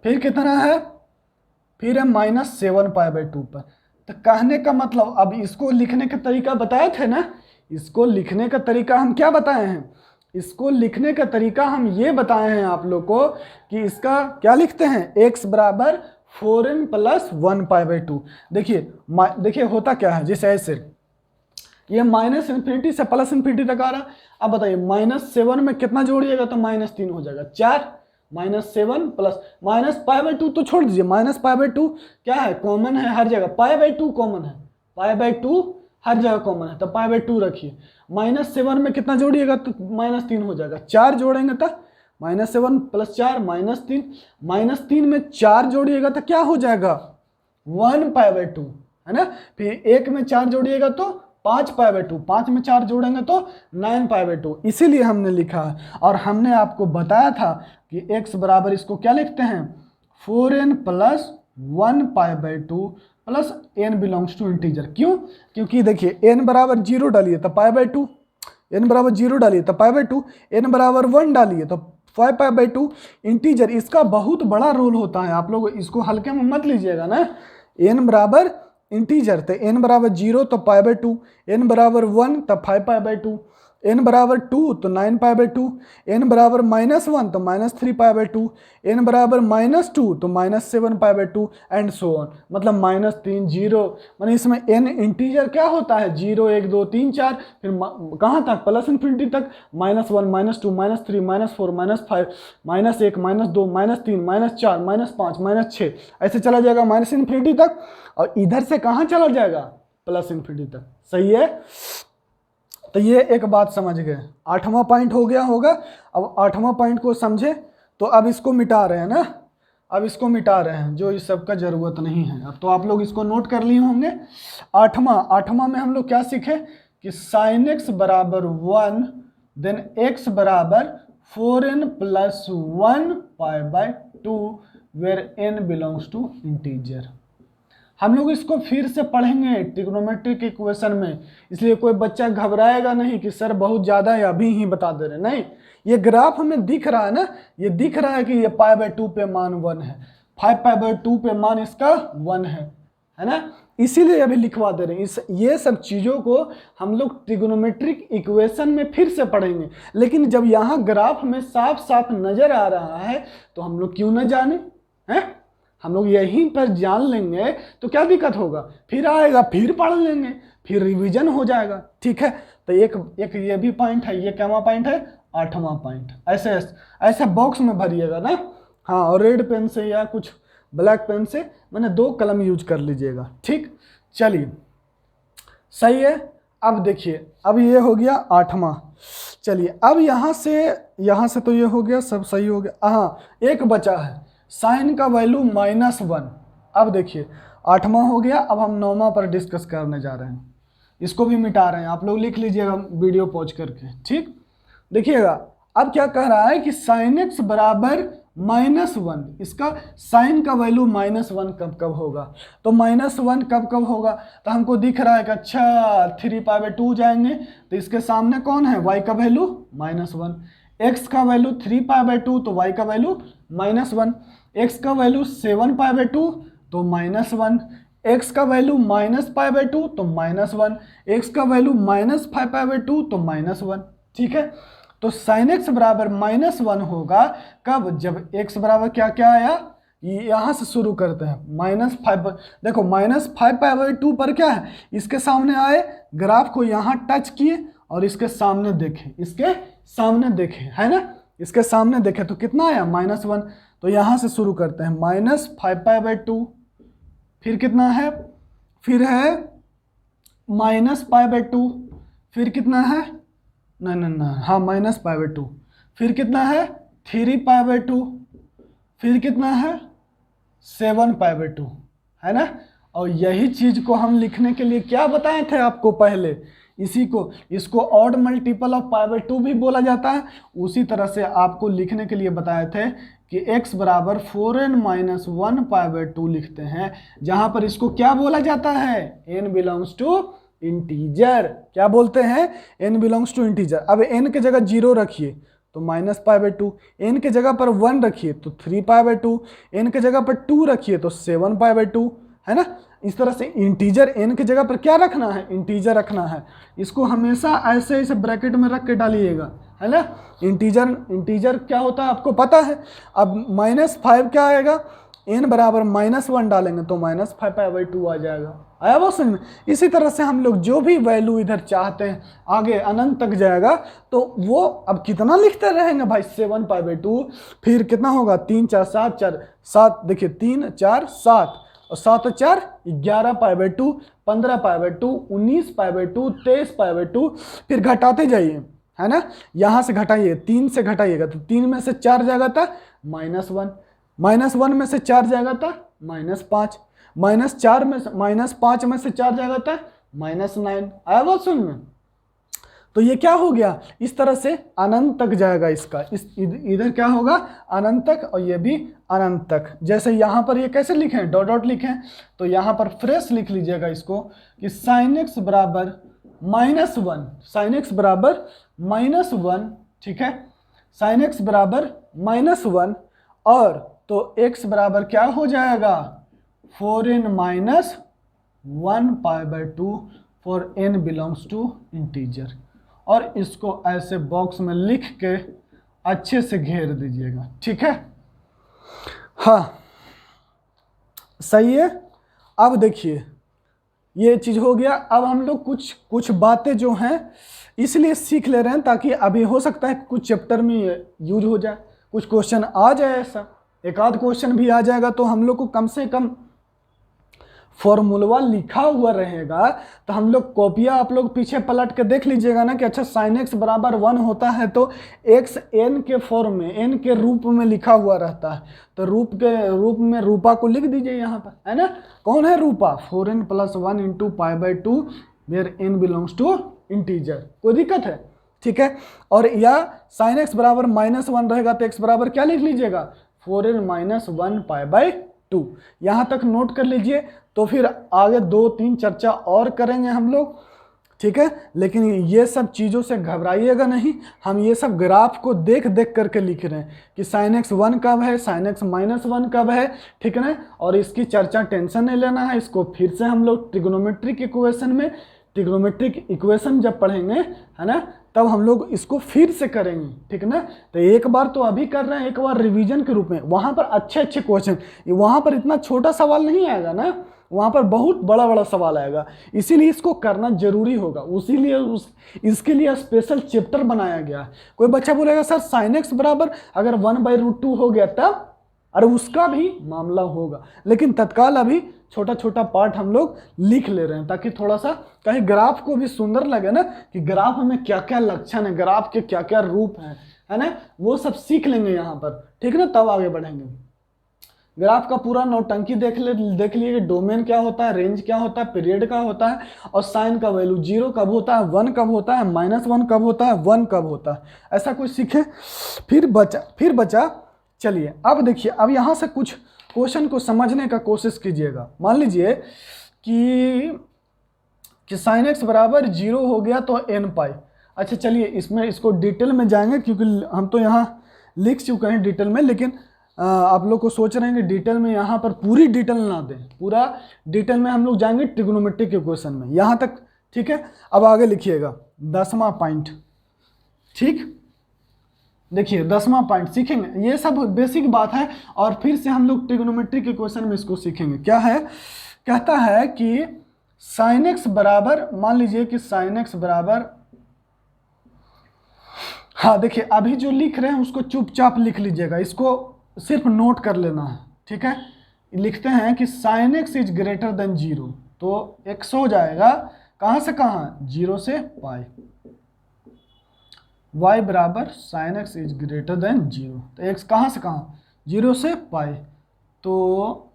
फिर कितना है, फिर है -7 पाई/2 पर। तो कहने का मतलब, अब इसको लिखने का तरीका बताए थे ना, इसको लिखने का तरीका हम क्या बताए हैं, इसको लिखने का तरीका हम ये बताए हैं आप लोग को कि इसका क्या लिखते हैं, x बराबर 4n + 1 पाई/2। देखिए होता क्या है, जैसे ऐसे ये -∞ से +∞ तक आ रहा। अब बताइए -7 में कितना जोड़िएगा तो -3 हो जाएगा, 4, -7 प्लस -पाई/2 तो छोड़ दीजिए, -पाई/2 क्या है, कॉमन है हर जगह, पाई/2 कॉमन है, पाई/2 हर जगह कॉमन है, तो पाई/2 रखिए। -7 में कितना जोड़िएगा तो -3 हो जाएगा, 4 जोड़ेंगे तो -7 + 4 -3, -3 में 4 जोड़िएगा तो क्या हो जाएगा, 1 पाई/2, है ना। फिर 1 में 4 जोड़िएगा तो 5 पाई/2, 5 में 4 जोड़ेंगे तो 9 पाई/2, इसीलिए हमने लिखा है। और हमने आपको बताया था कि x बराबर इसको क्या लिखते हैं, 4n + 1 pi plus n belongs to integer. क्यों, क्योंकि देखिए n बराबर 0 डालिए तो पाई/2, n बराबर 0 डालिए तो पाई/2, n बराबर 1 डालिए तो 5 पाई/2। इंटीजर इसका बहुत बड़ा रोल होता है, आप लोग इसको हल्के में मत लीजिएगा ना। n बराबर इंटीजर तो n बराबर 0 तो पाई/2, n बराबर 1 तो 5 पाई/2, n बराबर 2 तो 9 पाई/2, n बराबर -1 तो -3 पाई/2, n बराबर -2 तो -7 पाई/2 एंड सो ऑन। मतलब -3 0, मतलब इसमें n इंटीजर क्या होता है, 0 1 2 3 4, फिर कहाँ तक, +∞ तक, -1 -2 -3 -4 -5 -1 -2 -3 -4 -5 -6, ऐसे चला जाएगा -∞ तक, और इधर से कहाँ चला जाएगा, +∞ तक। सही है, तो ये एक बात समझ गए। 8वां पॉइंट हो गया होगा। अब 8वां पॉइंट को समझे तो अब इसको मिटा रहे हैं ना, अब इसको मिटा रहे हैं, जो इस सब का जरूरत नहीं है। अब तो आप लोग इसको नोट कर लिए होंगे। 8वां में हम लोग क्या सीखे कि sin x बराबर 1 देन x बराबर 4n plus 1 pi by 2 where n belongs to integer. हम लोग इसको फिर से पढ़ेंगे ट्रिग्नोमेट्रिक इक्वेशन में, इसलिए कोई बच्चा घबराएगा नहीं कि सर बहुत ज़्यादा है अभी ही बता दे रहे, नहीं। ये ग्राफ हमें दिख रहा है ना, ये दिख रहा है कि ये पाई बाय 2 पे मान 1 है, 5 पाई बाय 2 पे मान इसका 1 है ना, इसीलिए अभी लिखवा दे रहे हैं। ये सब चीज़ों को हम लोग ट्रिग्नोमेट्रिक इक्वेशन में फिर से पढ़ेंगे, लेकिन जब यहाँ ग्राफ में साफ साफ नज़र आ रहा है तो हम लोग क्यों न जाने, हैं? हम लोग यहीं पर जान लेंगे तो क्या दिक्कत होगा, फिर आएगा फिर पढ़ लेंगे, फिर रिवीजन हो जाएगा, ठीक है। तो एक ये भी पॉइंट है, ये क्या पॉइंट है, 8वां पॉइंट। ऐसे ऐसे बॉक्स में भरिएगा ना, हाँ, और रेड पेन से या कुछ ब्लैक पेन से, मैंने 2 कलम यूज कर लीजिएगा, ठीक। चलिए सही है। अब देखिए, अब ये हो गया 8वां। चलिए अब यहाँ से तो ये हो गया, सब सही हो गया। हाँ, एक बचा है साइन का वैल्यू -1। अब देखिए 8वां हो गया, अब हम 9वां पर डिस्कस करने जा रहे हैं, इसको भी मिटा रहे हैं, आप लोग लिख लीजिएगा वीडियो पॉज करके, ठीक। देखिएगा अब क्या कह रहा है कि sin x बराबर -1, इसका साइन का वैल्यू -1 कब कब होगा, तो -1 कब कब होगा, तो हमको दिख रहा है कि अच्छा 3 पाई बाय 2 जाएंगे तो इसके सामने कौन है, y का वैल्यू -1, x का वैल्यू 3 पाई बाय 2 तो y का वैल्यू -1, x का वैल्यू 7 पाई बाय 2 तो -1, x का वैल्यू -पाई बाय 2 तो -1, x का वैल्यू -5 पाई बाय 2 तो -1, ठीक है। तो sin x बराबर -1 होगा कब, जब x बराबर क्या क्या आया, यहाँ से शुरू करते हैं -5, देखो -5 पाई बाय 2 पर क्या है, इसके सामने आए, ग्राफ को यहाँ टच किए और इसके सामने देखें, इसके सामने देखें, है ना, इसके सामने देखें तो कितना आया -1। तो यहाँ से शुरू करते हैं -5 पाई बाय 2, फिर कितना है, फिर है -पाई बाय 2, फिर कितना है, ना हाँ -पाई बाय 2, फिर कितना है 3 पाई बाय 2, फिर कितना है 7 पाई बाय 2, है ना। और यही चीज़ को हम लिखने के लिए क्या बताए थे आपको पहले, इसको odd multiple of pi by 2 भी बोला जाता है। उसी तरह से आपको लिखने के लिए बताए थे कि x बराबर 4n - 1 पाई बाय 2 लिखते हैं, जहां पर इसको क्या बोला जाता है, n बिलोंग्स टू इंटीजर। क्या बोलते हैं, n बिलोंग्स टू इंटीजर। अब n के जगह 0 रखिए तो -पाई बाय 2, n के जगह पर 1 रखिए तो 3 पाई बाय 2, n के जगह पर 2 रखिए तो 7 पाई बाय 2, है ना। इस तरह से इंटीजर n के जगह पर क्या रखना है, इंटीजर रखना है। इसको हमेशा ऐसे ब्रैकेट में रख के डालिएगा, है ना। इंटीजर क्या होता है आपको पता है। अब -5 क्या आएगा, n बराबर -1 डालेंगे तो -5 पाई बाय 2 आ जाएगा। आया वो समझ में। इसी तरह से हम लोग जो भी वैल्यू इधर चाहते हैं आगे अनंत तक जाएगा तो वो अब कितना लिखते रहेंगे भाई, 7 पाई बाय 2, फिर कितना होगा 3 4 7 4 7, देखिए 3 4 7 और 7 4 11 पाई by 2, 15 pi by 2, 19 pi by 2, 23 pi by 2, फिर घटाते जाइए, है ना। यहाँ से घटाइए, 3 से घटाइएगा तो 3 में से 4 जाएगा था -1, -1 में से 4 जाएगा था -5, -4 में -5 में से 4 जाएगा था -9। आया बात सुन में। तो ये क्या हो गया, इस तरह से अनंत तक जाएगा इसका, इधर क्या होगा अनंत तक और ये भी अनंत तक। जैसे यहाँ पर ये कैसे लिखें, डॉट डॉट लिखें, तो यहाँ पर फ्रेश लिख लीजिएगा इसको कि sin x बराबर -1, sin x बराबर -1, ठीक है, sin x बराबर -1 और तो x बराबर क्या हो जाएगा 4n - 1 pi by 2 for n belongs to integer. और इसको ऐसे बॉक्स में लिख के अच्छे से घेर दीजिएगा, ठीक है। हाँ सही है। अब देखिए ये चीज़ हो गया। अब हम लोग कुछ बातें जो हैं इसलिए सीख ले रहे हैं ताकि अभी हो सकता है कुछ चैप्टर में यूज हो जाए, कुछ क्वेश्चन आ जाए, ऐसा एक आध क्वेश्चन भी आ जाएगा तो हम लोग को कम से कम फॉर्मूला लिखा हुआ रहेगा। तो हम लोग कॉपियाँ आप लोग पीछे पलट के देख लीजिएगा ना कि अच्छा sin x बराबर 1 होता है तो x n के फॉर्म में, n के रूप में लिखा हुआ रहता है, तो रूप में रूपा को लिख दीजिए यहाँ पर, है ना। कौन है Rupa, 4n + 1 × pi by 2 where n belongs to integer. कोई दिक्कत है, ठीक है। और या साइन एक्स बराबर -1 रहेगा तो एक्स बराबर क्या लिख लीजिएगा 4n - 1 π/2। यहाँ तक नोट कर लीजिए, तो फिर आगे 2-3 चर्चा और करेंगे हम लोग, ठीक है। लेकिन ये सब चीज़ों से घबराइएगा नहीं, हम ये सब ग्राफ को देख देख करके लिख रहे हैं कि साइन एक्स 1 कब है, साइन एक्स -1 कब है, ठीक है ना। और इसकी चर्चा टेंशन नहीं लेना है, इसको फिर से हम लोग ट्रिग्नोमेट्रिक इक्वेशन में, ट्रिग्नोमेट्रिक इक्वेशन जब पढ़ेंगे, है ना, तब हम लोग इसको फिर से करेंगे, ठीक है ना। तो एक बार तो अभी कर रहे हैं, एक बार रिवीजन के रूप में, वहाँ पर अच्छे अच्छे क्वेश्चन, वहाँ पर इतना छोटा सवाल नहीं आएगा ना, वहाँ पर बहुत बड़ा बड़ा सवाल आएगा, इसीलिए इसको करना जरूरी होगा, उसीलिए इसके लिए स्पेशल चैप्टर बनाया गया है। कोई बच्चा बोलेगा सर साइन एक्स बराबर अगर 1/√2 हो गया तब, अरे उसका भी मामला होगा, लेकिन तत्काल अभी छोटा छोटा पार्ट हम लोग लिख ले रहे हैं ताकि थोड़ा सा कहीं ग्राफ को भी सुंदर लगे ना, कि ग्राफ में क्या क्या लक्षण है, ग्राफ के क्या क्या रूप हैं, है ना, वो सब सीख लेंगे यहाँ पर, ठीक है ना, तब आगे बढ़ेंगे। ग्राफ का पूरा नौटंकी देख लिए कि डोमेन क्या होता है, रेंज क्या होता है, पीरियड क्या होता है, और साइन का वैल्यू 0 कब होता है, 1 कब होता है, -1 कब होता है, 1 कब होता है, ऐसा कुछ सीखे। फिर बचा चलिए अब देखिए, अब यहाँ से कुछ क्वेश्चन को समझने का कोशिश कीजिएगा। मान लीजिए कि साइन एक्स बराबर 0 हो गया तो n पाई। अच्छा चलिए इसको डिटेल में जाएंगे, क्योंकि हम तो यहाँ लिख चुके हैं डिटेल में, लेकिन आप लोग को सोच रहे हैं कि डिटेल में यहाँ पर पूरी डिटेल ना दें, पूरा डिटेल में हम लोग जाएंगे ट्रिग्नोमेट्रिक इक्वेशन में, यहाँ तक ठीक है। अब आगे लिखिएगा 10वां पॉइंट, ठीक, देखिए 10वां पॉइंट सीखेंगे, ये सब बेसिक बात है, और फिर से हम लोग ट्रिग्नोमेट्रिक इक्वेशन में इसको सीखेंगे। क्या है, कहता है कि साइन एक्स बराबर, मान लीजिए कि साइन एक्स बराबर, हाँ देखिए अभी जो लिख रहे हैं उसको चुपचाप लिख लीजिएगा, इसको सिर्फ नोट कर लेना है, ठीक है। लिखते हैं कि sine x is greater than 0, तो x हो जाएगा कहाँ से कहाँ, 0 से पाई, y बराबर sine x is greater than 0, तो x कहाँ से कहाँ, 0 से पाई, तो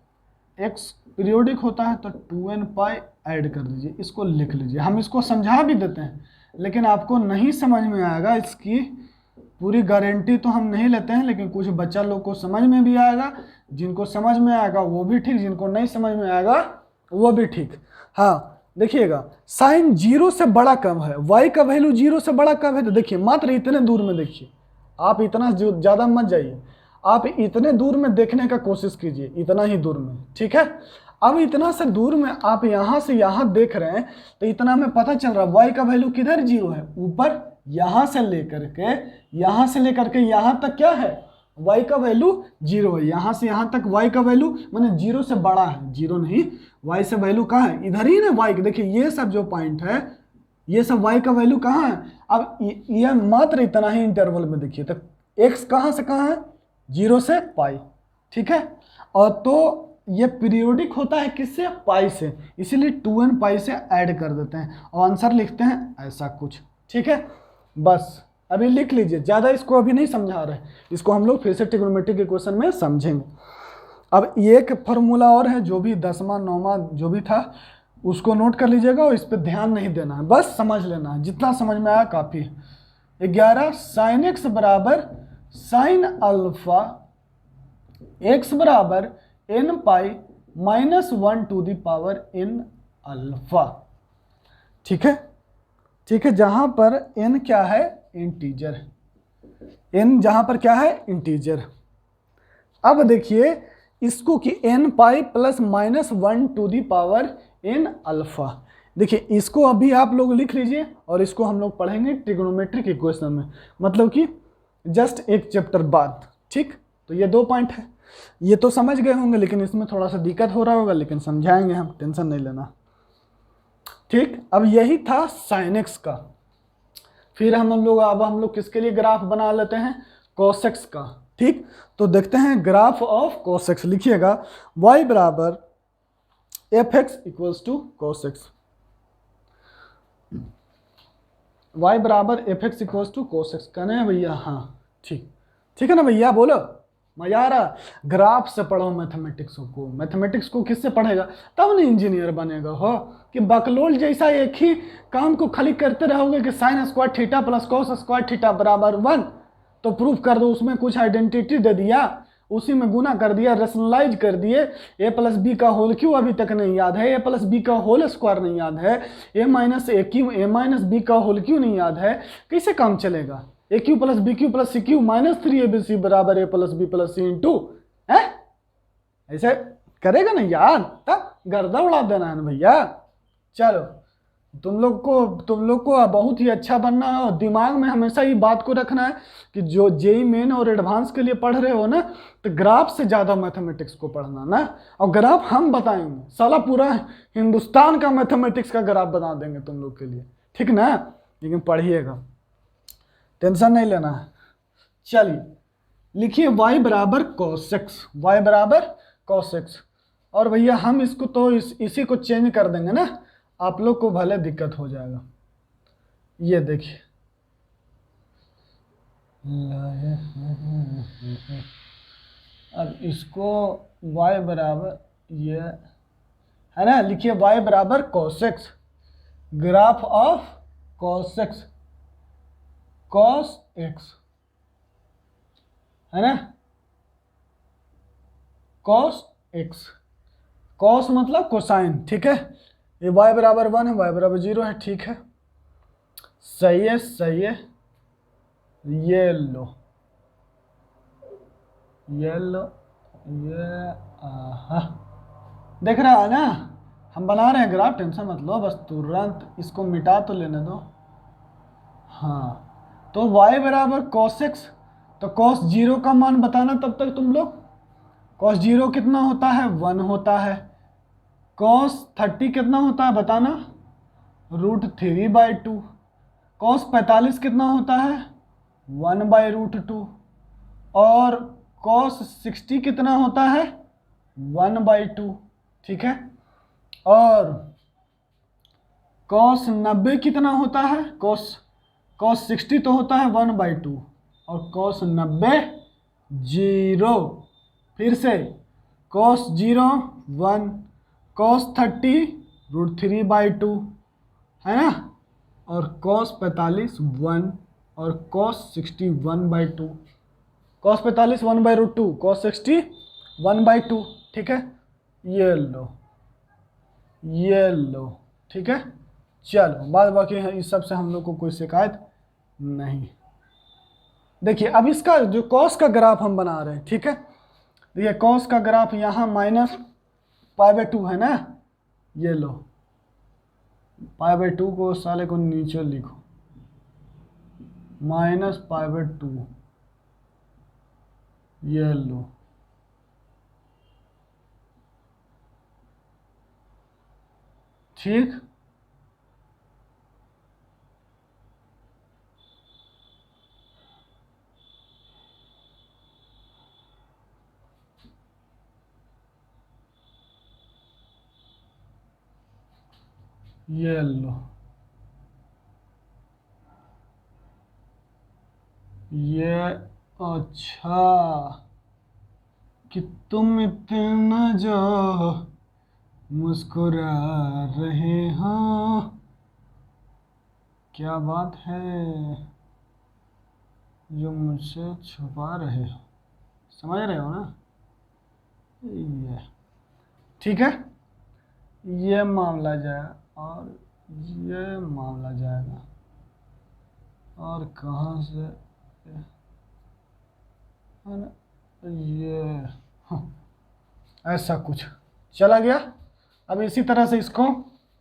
x पीरियोडिक होता है तो 2n पाई ऐड कर दीजिए, इसको लिख लीजिए। हम इसको समझा भी देते हैं, लेकिन आपको नहीं समझ में आएगा, इसकी पूरी गारंटी तो हम नहीं लेते हैं, लेकिन कुछ बच्चा लोग को समझ में भी आएगा, जिनको समझ में आएगा वो भी ठीक, जिनको नहीं समझ में आएगा वो भी ठीक। हाँ देखिएगा, साइन 0 से बड़ा कब है, y का वैल्यू 0 से बड़ा कब है, तो देखिए मात्र इतने दूर में देखिए, आप इतना ज़्यादा मत जाइए, आप इतने दूर में देखने का कोशिश कीजिए, इतना ही दूर में, ठीक है। अब इतना से दूर में आप यहाँ से यहाँ देख रहे हैं, तो इतना में पता चल रहा है y का वैल्यू किधर 0 है, ऊपर, यहाँ से लेकर के यहाँ तक क्या है, y का वैल्यू 0 है, यहाँ से यहाँ तक y का वैल्यू माने 0 से बड़ा है, 0 नहीं, y से वैल्यू कहाँ है, इधर ही ना y, देखिए ये सब जो पॉइंट है ये सब y का वैल्यू कहाँ है। अब ये मात्र इतना ही इंटरवल में देखिए, तो x कहाँ से कहाँ है, 0 से पाई, ठीक है। और तो ये पीरियोडिक होता है किससे, पाई से, इसीलिए 2n पाई से ऐड कर देते हैं और आंसर लिखते हैं ऐसा कुछ, ठीक है। बस अभी लिख लीजिए, ज़्यादा इसको अभी नहीं समझा रहे, इसको हम लोग फिर से ट्रिग्नोमेट्रिक इक्वेशन में समझेंगे। अब एक फार्मूला और है, जो भी 10वां 9वां जो भी था उसको नोट कर लीजिएगा, और इस पर ध्यान नहीं देना है, बस समझ लेना है, जितना समझ में आया काफ़ी है। 11 साइन एक्स बराबर साइन अल्फा एक्स बराबर n pi -1 to the power n alpha, ठीक है, ठीक है। जहां पर n क्या है, इंटीजर है, n जहां पर क्या है, इंटीजर। अब देखिए इसको कि n pi plus -1 to the power n alpha, देखिए इसको अभी आप लोग लिख लीजिए, और इसको हम लोग पढ़ेंगे ट्रिग्नोमेट्रिक इक्वेशन में, मतलब कि जस्ट एक चैप्टर बाद, ठीक। तो ये 2 पॉइंट है, ये तो समझ गए होंगे, लेकिन इसमें थोड़ा सा दिक्कत हो रहा होगा, लेकिन समझाएंगे हम, टेंशन नहीं लेना, ठीक। अब यही था साइन एक्स का। फिर अब हम लोग किसके लिए ग्राफ बना लेते हैं, कॉस एक्स का, ठीक। तो देखते हैं ग्राफ ऑफ कॉस एक्स, लिखिएगा y बराबर f x equals to cos x, y बराबर f x equals to cos x, कहना है भैया, हाँ ठीक, ठीक है ना भैया, बोलो मजा आ रहा? ग्राफ से पढ़ो मैथमेटिक्स को। मैथमेटिक्स को किससे पढ़ेगा? तब ना इंजीनियर बनेगा हो, कि बकलोल जैसा एक ही काम को खाली करते रहोगे कि sine square theta plus cos square theta बराबर 1, तो प्रूफ कर दो। उसमें कुछ आइडेंटिटी दे दिया, उसी में गुना कर दिया, रेशनलाइज कर दिए। ए प्लस बी का होल क्यों अभी तक नहीं याद है, ए प्लस बी का होल स्क्वायर नहीं याद है, ए माइनस बी का होल क्यों नहीं याद है, कैसे काम चलेगा? A cube plus B cube plus C cube minus 3abc बराबर A plus B plus C into है, ऐसे करेगा ना यार, तब गर्दा उड़ा देना है ना भैया। चलो, तुम लोग को बहुत ही अच्छा बनना है, और दिमाग में हमेशा ये बात को रखना है कि जो जेई मेन और एडवांस के लिए पढ़ रहे हो ना, तो ग्राफ से ज़्यादा मैथमेटिक्स को पढ़ना ना। और ग्राफ हम बताएंगे, साला पूरा हिंदुस्तान का मैथमेटिक्स का ग्राफ बना देंगे तुम लोग के लिए, ठीक ना? लेकिन पढ़िएगा, टेंशन नहीं लेना है। चलिए लिखिए y बराबर cos x, y बराबर cos x। और भैया हम इसको तो इसी को चेंज कर देंगे ना, आप लोग को भले दिक्कत हो जाएगा। ये देखिए, अब इसको y बराबर ये है ना, लिखिए y बराबर cos x, graph of cos x, cos x है ना, cos x, cos मतलब कोसाइन, ठीक है। ये y बराबर 1 है, y बराबर 0 है, ठीक है, सही है सही है। ये लो ये लो, ये देख रहा है ना, हम बना रहे हैं ग्राफ, टेंशन मत लो, बस तुरंत इसको मिटा तो लेने दो। हाँ, तो y बराबर cos x, तो cos 0 का मान बताना तब तक तुम लोग। cos 0 कितना होता है? 1 होता है। cos 30 कितना होता है बताना? √3/2। cos 45 कितना होता है? 1/√2। और cos 60 कितना होता है? 1/2, ठीक है। और cos 90 कितना होता है? cos 60 तो होता है 1/2, और cos 90 0। फिर से cos 0 1, cos 30 √3/2 है ना, और cos 45 1, और cos 60 1/2। cos 45 1/√2, cos 60 1/2, ठीक है। ये लो, ठीक है। चलो, बाद बाकी है, इस सब से हम लोग को कोई शिकायत नहीं। देखिए अब इसका जो cos का ग्राफ हम बना रहे हैं, ठीक है। देखिए cos का ग्राफ यहाँ -π/2 है ना, ये लो, π/2 को साले को नीचे लिखो, -π/2, ये लो, ठीक। ये लो, ये अच्छा कि तुम इतना जो मुस्कुरा रहे हो, क्या बात है जो मुझसे छुपा रहे हो, समझ रहे हो ना? ये ठीक है, ये मामला जाएगा, और ये मामला जाएगा, और कहाँ से है ना, ये ऐसा कुछ चला गया। अब इसी तरह से इसको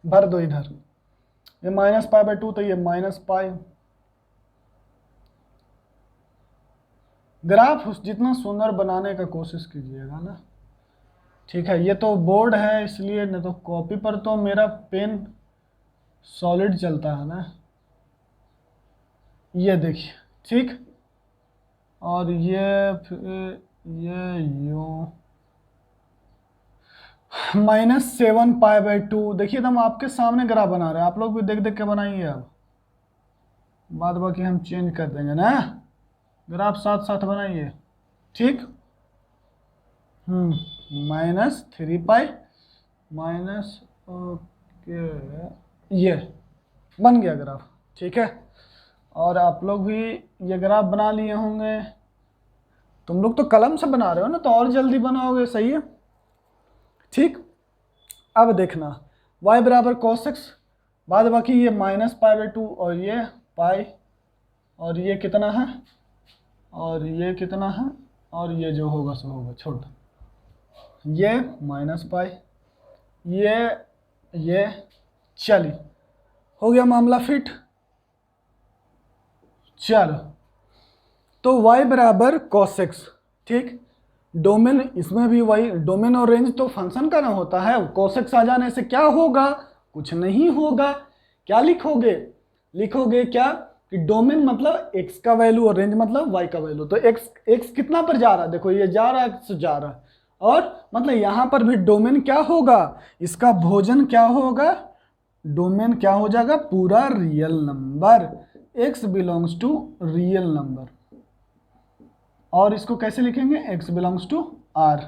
भर दो इधर, ये -π/2, तो ये -π। ग्राफ जितना सुंदर बनाने का कोशिश कीजिएगा ना, ठीक है। ये तो बोर्ड है इसलिए, नहीं तो कॉपी पर तो मेरा पेन सॉलिड चलता है ना। ये देखिए, ठीक। और ये फिर ये यूं -7π/2। देखिए एकदम आपके सामने ग्राफ बना रहे हैं, आप लोग भी देख देख के बनाइए। अब बाद बाकी हम चेंज कर देंगे ना, ग्राफ साथ साथ बनाइए, ठीक। -3 पाई माइनस, ओके, ये बन गया ग्राफ। ठीक है, और आप लोग भी ये ग्राफ बना लिए होंगे। तुम लोग तो कलम से बना रहे हो ना, तो और जल्दी बनाओगे। सही है, ठीक। अब देखना y बराबर cos x, बाद बाकी ये -π/2 और ये पाई, और ये कितना है, और ये कितना है, और ये जो होगा सो होगा, छोड़, ये -π, ये चलिए हो गया मामला फिट। चलो, तो y बराबर cos x, ठीक। डोमेन, इसमें भी वही डोमेन और रेंज तो फंक्शन का ना होता है। cos x आ जाने से क्या होगा, कुछ नहीं होगा। क्या लिखोगे, लिखोगे क्या कि डोमेन मतलब x का वैल्यू और रेंज मतलब y का वैल्यू। तो x कितना पर जा रहा है, देखो ये जा रहा है, x जा रहा है, और मतलब यहां पर भी डोमेन क्या होगा, इसका भोजन क्या होगा, डोमेन क्या हो जाएगा, पूरा real number, x belongs to real number. और इसको कैसे लिखेंगे, x बिलोंग्स टू r।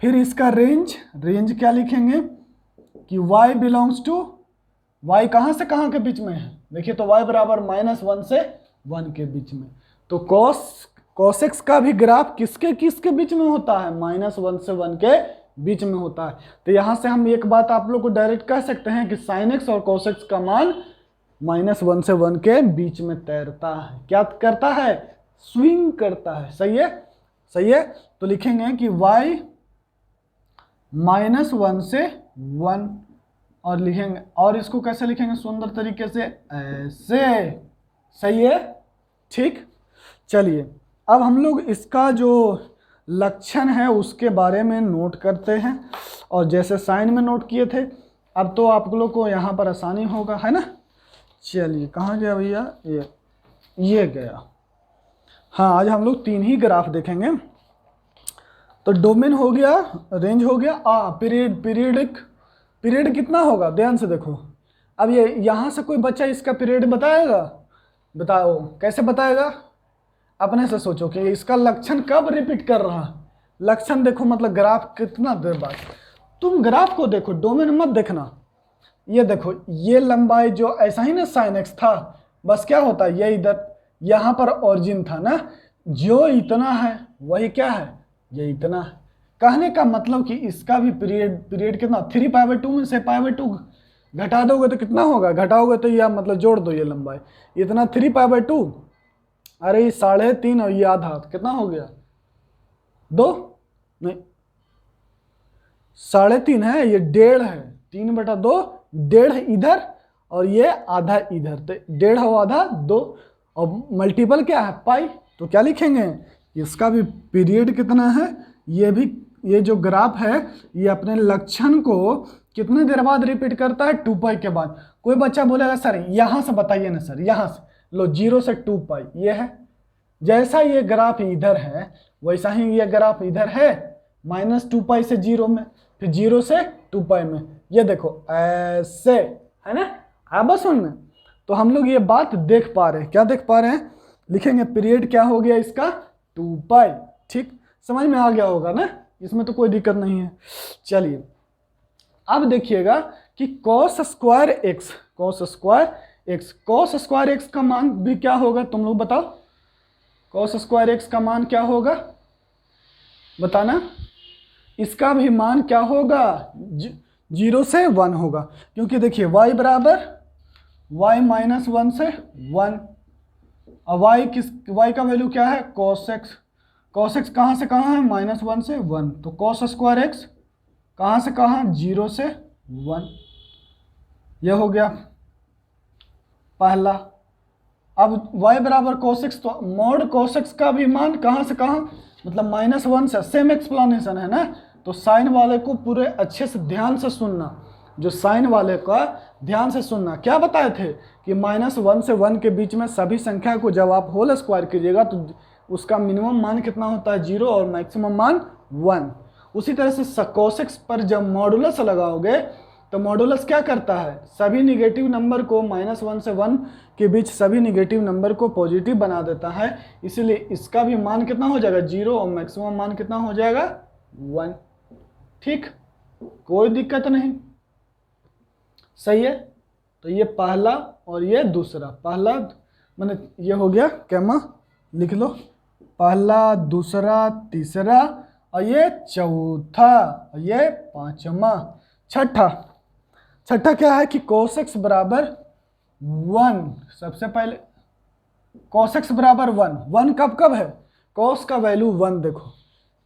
फिर इसका रेंज, रेंज क्या लिखेंगे कि y बिलोंग्स टू, y कहां से कहां के बीच में है, देखिए तो y बराबर -1 से 1 के बीच में। तो cos x का भी ग्राफ किसके किसके बीच में होता है, -1 से 1 के बीच में होता है। तो यहां से हम एक बात आप लोग को डायरेक्ट कह सकते हैं कि sin x और cos x का मान -1 से 1 के बीच में तैरता है। क्या करता है, स्विंग करता है। सही है, सही है। तो लिखेंगे कि y -1 से 1, और लिखेंगे, और इसको कैसे लिखेंगे सुंदर तरीके से, ऐसे। सही है, ठीक। चलिए अब हम लोग इसका जो लक्षण है उसके बारे में नोट करते हैं, और जैसे साइन में नोट किए थे, अब तो आप लोग को यहाँ पर आसानी होगा, है ना। चलिए कहाँ गया भैया, ये गया। हाँ, आज हम लोग 3 ही ग्राफ देखेंगे। तो डोमेन हो गया, रेंज हो गया, पीरियड कितना होगा, ध्यान से देखो। अब ये यहाँ से कोई बच्चा इसका पीरियड बताएगा, बताओ कैसे बताएगा, अपने से सोचो कि इसका लक्षण कब रिपीट कर रहा है। लक्षण देखो मतलब ग्राफ कितना देर बाद, तुम ग्राफ को देखो, डोमेन मत देखना। ये देखो, ये लंबाई जो ऐसा ही ना sin x था, बस क्या होता है, ये इधर यहाँ पर ओरिजिन था ना, जो इतना है वही क्या है, ये इतना है। कहने का मतलब कि इसका भी पीरियड कितना, 3π/2 में से π/2 घटा दोगे तो कितना होगा, घटाओगे तो यह मतलब जोड़ दो, ये लंबाई इतना 3π/2, अरे 3.5 और ये आधा, कितना हो गया, 2 नहीं 3.5 है, ये 1.5 है, 3/2, 1.5 इधर और ये आधा इधर, तो 1.5 और आधा 2, और मल्टीपल क्या है, पाई। तो क्या लिखेंगे, इसका भी पीरियड कितना है, ये भी, ये जो ग्राफ है ये अपने लक्षण को कितने देर बाद रिपीट करता है, 2π के बाद। कोई बच्चा बोलेगा सर यहाँ से बताइए ना सर, यहाँ से लो, 0 से 2π ये है। जैसा ये ग्राफ इधर है वैसा ही ये ग्राफ इधर है, -2π से 0 में, फिर 0 से 2π में, ये देखो ऐसे, है ना। अब बस सुन में, तो हम लोग ये बात देख पा रहे हैं, क्या देख पा रहे हैं, लिखेंगे पीरियड क्या हो गया इसका, 2π। ठीक, समझ में आ गया होगा ना, इसमें तो कोई दिक्कत नहीं है। चलिए अब देखिएगा कि cos स्क्वायर x का मान भी क्या होगा, तुम लोग बताओ, cos स्क्वायर x का मान क्या होगा, बताना। इसका भी मान क्या होगा, 0 से 1 होगा, क्योंकि देखिए y बराबर y -1 से 1, और y का वैल्यू क्या है, cos x कहाँ से कहाँ है, -1 से 1, तो cos स्क्वायर x कहाँ से कहाँ, 0 से 1, यह हो गया पहला। अब y बराबर cos x, तो मॉड cos x का भी मान कहाँ से कहाँ, मतलब -1 से, सेम एक्सप्लेनेशन है ना। तो साइन वाले को पूरे अच्छे से ध्यान से सुनना, जो साइन वाले का ध्यान से सुनना। क्या बताए थे कि -1 से 1 के बीच में सभी संख्या को जब आप होल स्क्वायर कीजिएगा तो उसका मिनिमम मान कितना होता है, 0, और मैक्सिमम मान 1। उसी तरह से cos x पर जब मॉडुलस लगाओगे तो मॉडुलस क्या करता है, सभी निगेटिव नंबर को, -1 से 1 के बीच सभी निगेटिव नंबर को पॉजिटिव बना देता है। इसीलिए इसका भी मान कितना हो जाएगा, 0, और मैक्सिमम मान कितना हो जाएगा, 1। ठीक, कोई दिक्कत नहीं, सही है। तो ये पहला और ये दूसरा, पहला मैंने ये हो गया कैमा, लिख लो, पहला, दूसरा, तीसरा, और ये चौथा, और ये पांचवा। छठा, छठा क्या है कि cos x बराबर 1। सबसे पहले cos x बराबर 1, 1 कब कब है, cos का वैल्यू 1, देखो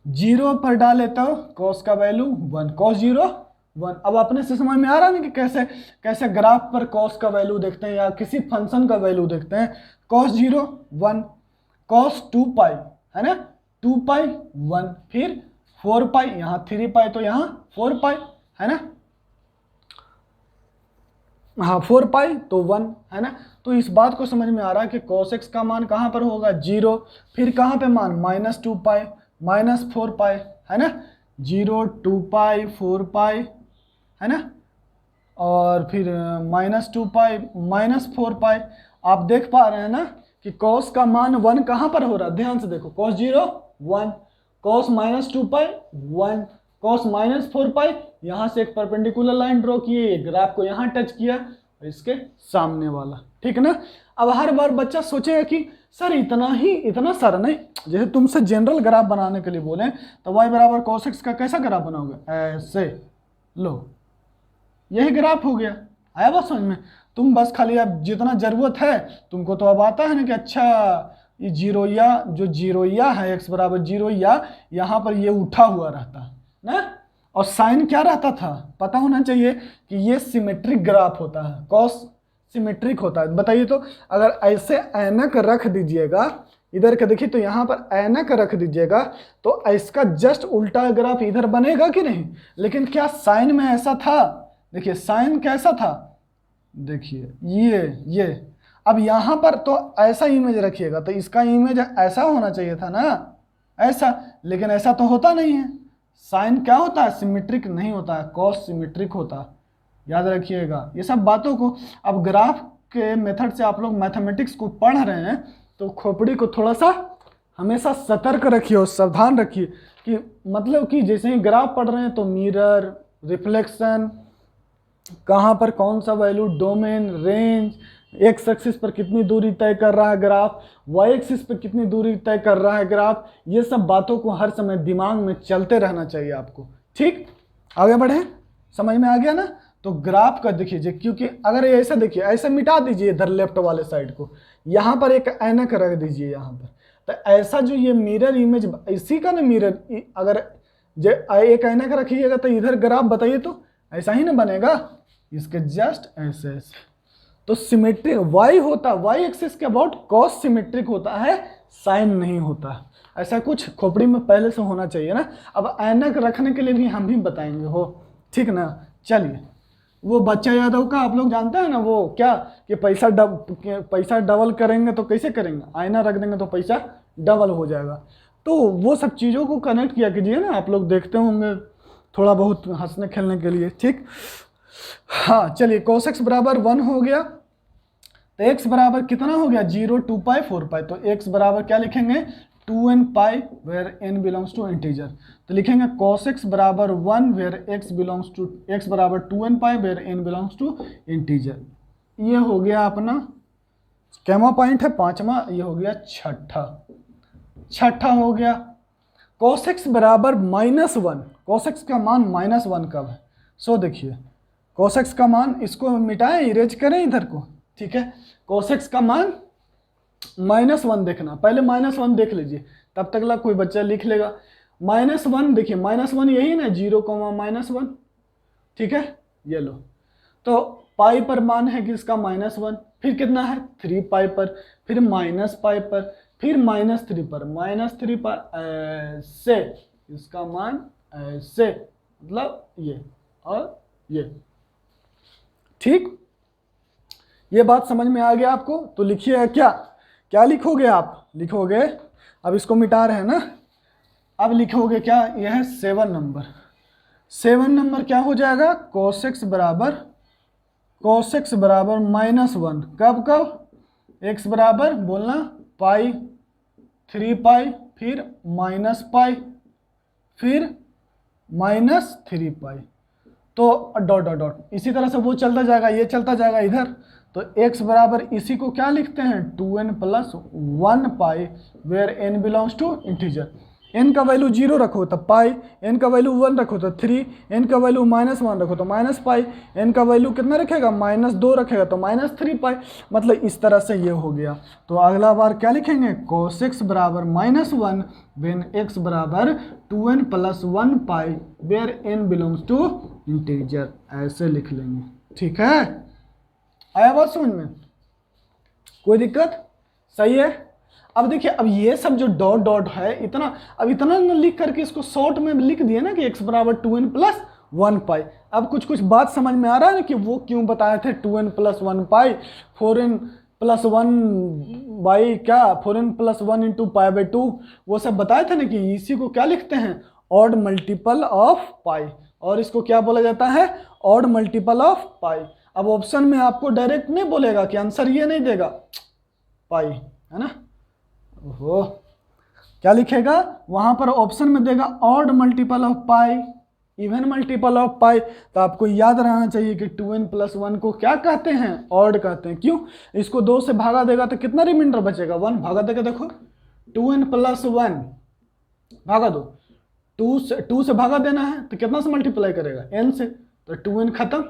0 पर डाले तो cos का वैल्यू 1, cos 0 1। अब अपने से समझ में आ रहा है ना कि कैसे कैसे ग्राफ पर cos का वैल्यू देखते हैं या किसी फंक्शन का वैल्यू देखते हैं। cos 0 1, cos 2 पाई है ना, 2 पाई 1, फिर 4 पाई, यहाँ 3 पाई तो यहाँ 4 पाई है ना, हाँ 4 पाई तो 1 है ना। तो इस बात को समझ में आ रहा है कि cos x का मान कहाँ पर होगा 0, फिर कहाँ पे मान -2 पाई -4 पाई है ना, 0 2 पाई 4 पाई है ना, और फिर -2 पाई -4 पाई। आप देख पा रहे हैं ना कि cos का मान 1 कहाँ पर हो रहा है, ध्यान से देखो, cos 0 1, cos -2 पाई 1, cos -4 पाई, यहाँ से एक परपेंडिकुलर लाइन ड्रॉ किए, ये ग्राफ को यहाँ टच किया और इसके सामने वाला, ठीक है ना। अब हर बार बच्चा सोचेगा कि सर इतना ही, इतना सारा नहीं, जैसे तुमसे जनरल ग्राफ बनाने के लिए बोले तो y बराबर cos x का कैसा ग्राफ बनाओगे, ऐसे लो, यही ग्राफ हो गया। आया बात समझ में, तुम बस खाली अब जितना जरूरत है तुमको तो अब आता है ना कि अच्छा ये जीरोया, जो जीरोया है x बराबर जीरोया, यहाँ पर ये उठा हुआ रहता है ना, और साइन क्या रहता था पता होना चाहिए कि ये सिमेट्रिक ग्राफ होता है, कॉस सिमेट्रिक होता है। बताइए तो, अगर ऐसे ऐनक रख दीजिएगा इधर का, देखिए तो यहाँ पर ऐनक रख दीजिएगा तो इसका जस्ट उल्टा ग्राफ इधर बनेगा कि नहीं, लेकिन क्या साइन में ऐसा था, देखिए साइन कैसा था, देखिए ये अब यहाँ पर तो ऐसा इमेज रखिएगा तो इसका इमेज ऐसा होना चाहिए था ना, ऐसा, लेकिन ऐसा तो होता नहीं है। साइन क्या होता है, सिमेट्रिक नहीं होता है, कॉस सिमेट्रिक होता है, याद रखिएगा ये सब बातों को। अब ग्राफ के मेथड से आप लोग मैथमेटिक्स को पढ़ रहे हैं तो खोपड़ी को थोड़ा सा हमेशा सतर्क रखिए और सावधान रखिए कि मतलब कि जैसे ही ग्राफ पढ़ रहे हैं तो मिरर, रिफ्लेक्शन, कहाँ पर कौन सा value, domain, range, x axis पर कितनी दूरी तय कर रहा है ग्राफ, वाई एक्सिस पर कितनी दूरी तय कर रहा है ग्राफ, ये सब बातों को हर समय दिमाग में चलते रहना चाहिए आपको। ठीक, आगे बढ़े, समझ में आ गया ना। तो ग्राफ का देखिए, क्योंकि अगर ये ऐसा देखिए, ऐसे मिटा दीजिए इधर लेफ्ट वाले साइड को, यहाँ पर एक ऐनक रख दीजिए यहाँ पर, तो ऐसा जो ये मिरर इमेज, इसी का ना मिरर, अगर एक ऐनक रखिएगा तो इधर ग्राफ बताइए तो ऐसा ही ना बनेगा, इसके जस्ट ऐसे ऐसे। तो सिमेट्रिक वाई होता, वाई एक्सिस के अबाउट कॉस सिमेट्रिक होता है, साइन नहीं होता। ऐसा कुछ खोपड़ी में पहले से होना चाहिए ना। अब ऐनक रखने के लिए भी हम ही बताएंगे हो, ठीक ना। चलिए, वो बच्चा यादव का आप लोग जानते हैं ना, वो क्या कि पैसा डबल करेंगे तो कैसे करेंगे, आईना रख देंगे तो पैसा डबल हो जाएगा। तो वो सब चीज़ों को कनेक्ट किया कीजिए ना, आप लोग देखते होंगे थोड़ा बहुत हंसने खेलने के लिए, ठीक। हाँ चलिए, cos x बराबर 1 हो गया तो x बराबर कितना हो गया, 0 2 पाई 4 पाई, तो x बराबर क्या लिखेंगे 2n pi where n belongs to integer. तो लिखेंगे cos x बराबर 1 वेयर x बराबर 2n pi where n belongs to integer. ये हो गया अपना कैमा पॉइंट है पांचवा, ये हो गया छठा हो गया cos x बराबर -1। cos x का मान -1 कब है, सो देखिए cos x का मान, इसको मिटाएं, इरेज करें इधर को, ठीक है। cos x का मान -1 देखना, पहले -1 देख लीजिए, तब तक ला कोई बच्चा लिख लेगा। -1 देखिए, -1 यही ना, 0, -1, ठीक है, ये लो। तो पाई पर मान है कि इसका -1, फिर कितना है 3 पाई पर, फिर -पाई पर, फिर -3 पर, -3 पर, ऐसे इसका मान ऐसे, मतलब ये और ये, ठीक। ये बात समझ में आ गया आपको। तो लिखिए क्या लिखोगे आप, लिखोगे, अब इसको मिटा रहे हैं ना, अब लिखोगे क्या, यह है 7 नंबर। 7 नंबर क्या हो जाएगा, cos x बराबर -1, कब x बराबर बोलना पाई, 3 पाई, फिर -पाई, फिर -3 पाई, तो डॉट डॉट डॉट इसी तरह से वो चलता जाएगा, ये चलता जाएगा इधर, तो x बराबर इसी को क्या लिखते हैं 2n + 1 pi where n belongs to integer. n का वैल्यू 0 रखो तो पाई, n का वैल्यू 1 रखो तो 3, n का वैल्यू -1 रखो तो माइनस पाई, n का वैल्यू कितना रखेगा -2 रखेगा तो -3 पाई। मतलब इस तरह से ये हो गया। तो अगला बार क्या लिखेंगे cos x बराबर -1 वेन x बराबर 2n + 1 pi where n belongs to integer, ऐसे लिख लेंगे। ठीक है, आया बात समझ में, कोई दिक्कत? सही है। अब देखिए, अब ये सब जो डॉट डॉट है इतना, अब इतना न लिख करके इसको शॉर्ट में लिख दिए ना कि x बराबर 2n + 1 पाई। अब कुछ बात समझ में आ रहा है ना कि वो क्यों बताए थे 2n + 1 पाई, 4n + 1 बाई क्या 4n + 1 × π/2, वो सब बताए थे ना कि इसी को क्या लिखते हैं ऑड मल्टीपल ऑफ पाई, और इसको क्या बोला जाता है ऑड मल्टीपल ऑफ पाई। अब ऑप्शन में आपको डायरेक्ट नहीं बोलेगा कि आंसर ये नहीं देगा पाई, है ना, ओहो, क्या लिखेगा वहां पर ऑप्शन में देगा odd multiple of pi, even multiple of pi. तो आपको याद रहना चाहिए कि 2n + 1 को क्या कहते हैं ऑड कहते हैं। क्यों? इसको 2 से भागा देगा तो कितना रिमाइंडर बचेगा 1, भागा देगा, देखो 2n + 1 भागा दो, 2 से भागा देना है तो कितना से मल्टीप्लाई करेगा n से, तो 2n खत्म,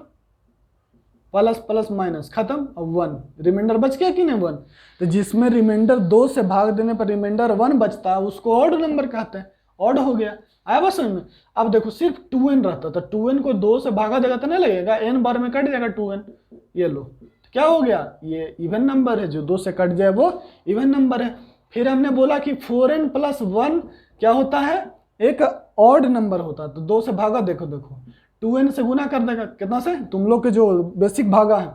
प्लस प्लस माइनस खत्म, और 1 रिमाइंडर बच गया कि नहीं 1। तो जिसमें रिमाइंडर 2 से भाग देने पर रिमाइंडर 1 बचता है उसको ऑड नंबर कहते हैं, ऑड हो गया। आया बस समझ में। अब देखो सिर्फ 2n रहता तो 2n को 2 से भागा देगा तो नहीं लगेगा, n बार में कट जाएगा 2n, ये लो क्या हो गया, ये इवन नंबर है, जो 2 से कट जाए वो इवन नंबर है। फिर हमने बोला कि 4n + 1 क्या होता है, एक ऑड नंबर होता है, तो 2 से भागा, देखो 2n से गुना कर देगा, कितना से, तुम लोग के जो बेसिक भागा है,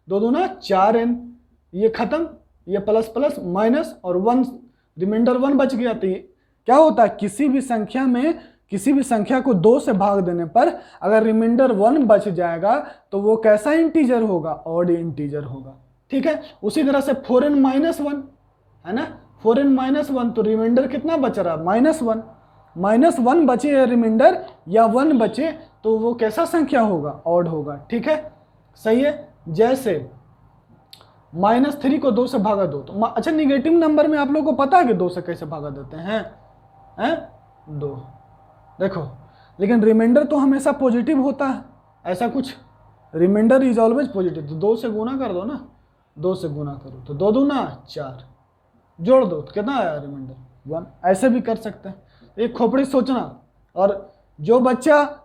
2 दूना 4n, ये खत्म, ये प्लस प्लस माइनस और 1 रिमाइंडर 1 बच गया। तो क्या होता है किसी भी संख्या में, किसी भी संख्या को 2 से भाग देने पर अगर रिमाइंडर 1 बच जाएगा तो वो कैसा इंटीजर होगा, ऑड इंटीजर होगा। ठीक है, उसी तरह से 4n - 1 है ना, 4n - 1 तो रिमाइंडर कितना बच रहा -1, -1 बचे या रिमाइंडर या 1 बचे तो वो कैसा संख्या होगा, ऑड होगा। ठीक है, सही है। जैसे -3 को 2 से भागा दो, तो अच्छा निगेटिव नंबर में आप लोगों को पता है कि 2 से कैसे भागा देते हैं, 2 देखो, लेकिन रिमाइंडर तो हमेशा पॉजिटिव होता है, ऐसा कुछ, रिमाइंडर इज ऑलवेज पॉजिटिव। तो 2 से गुना कर दो ना, 2 से गुना करो तो 2 दूना 4, जोड़ दो तो कितना आया रिमाइंडर 1, ऐसे भी कर सकते हैं। एक खोपड़ी सोचना, और जो बच्चा,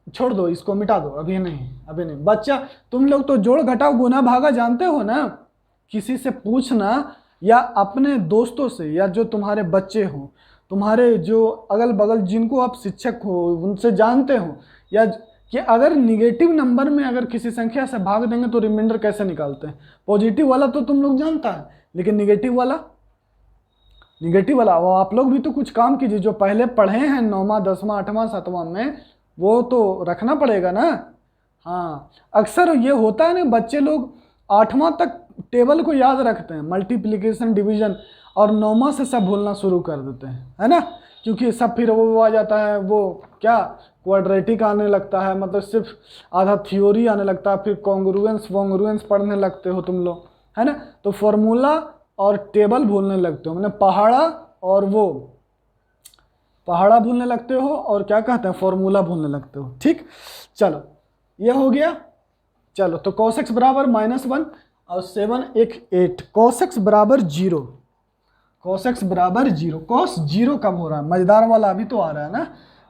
छोड़ दो इसको, मिटा दो, अभी नहीं बच्चा, तुम लोग तो जोड़ घटाव गुना भागा जानते हो ना, किसी से पूछना या अपने दोस्तों से, या जो तुम्हारे बच्चे हो, तुम्हारे जो अगल बगल जिनको आप शिक्षक हो उनसे जानते हो, या कि अगर निगेटिव नंबर में अगर किसी संख्या से भाग देंगे तो रिमाइंडर कैसे निकालते हैं। पॉजिटिव वाला तो तुम लोग जानता है, लेकिन निगेटिव वाला वो आप लोग भी तो कुछ काम कीजिए, जो पहले पढ़े हैं 9वां 10वां 8वां 7वां में, वो तो रखना पड़ेगा ना। हाँ, अक्सर ये होता है ना, बच्चे लोग 8वां तक टेबल को याद रखते हैं, मल्टीप्लिकेशन डिवीजन, और 9वां से सब भूलना शुरू कर देते हैं, है ना, क्योंकि सब फिर वो आ जाता है, वो क्या क्वाड्रेटिक आने लगता है, मतलब सिर्फ आधा थ्योरी आने लगता है, फिर कॉन्ग्रुएंस पढ़ने लगते हो तुम लोग, है ना, तो फॉर्मूला और टेबल भूलने लगते हो, मैंने पहाड़ा भूलने लगते हो, और क्या कहते हैं फॉर्मूला भूलने लगते हो। ठीक, चलो ये हो गया। चलो तो cos x बराबर -1 और 7 1 8, cos x बराबर 0, cos x बराबर 0, cos 0 कब हो रहा है, मजेदार वाला अभी तो आ रहा है ना,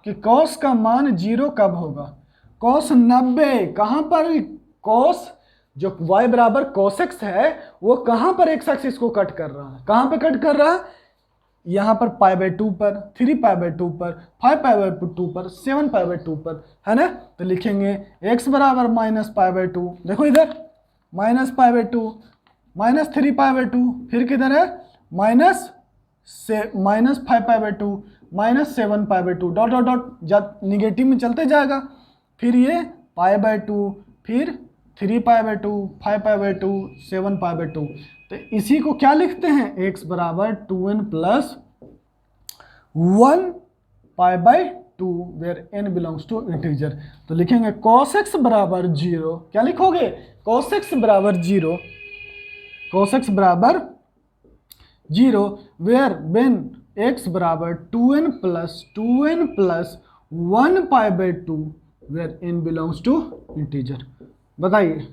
कि cos का मान 0 कब होगा, cos 90, कहाँ पर cos, जो y बराबर cos x है वो कहाँ पर x एक्सिस को कट कर रहा है, कहाँ पे कट कर रहा है, यहाँ पर π/2 पर, 3π/2 पर, 5π/2 पर, 7π/2 पर, है ना। तो लिखेंगे x बराबर -π/2, देखो इधर -π/2, -3π/2, फिर किधर है -5π/2, -7π/2, डॉट डॉट डॉट, जब निगेटिव में चलते जाएगा, फिर ये π/2, फिर 3π/2, 5π/2, 7π/2। तो इसी को क्या लिखते हैं, x बराबर 2n + 1 π/2, 2 where n belongs to integer. तो लिखेंगे cos x बराबर 0, क्या लिखोगे, cos x बराबर 0, cos x बराबर 0 वेयर वेन x बराबर 2n plus 1 pi by 2 where n belongs to integer. बताइए,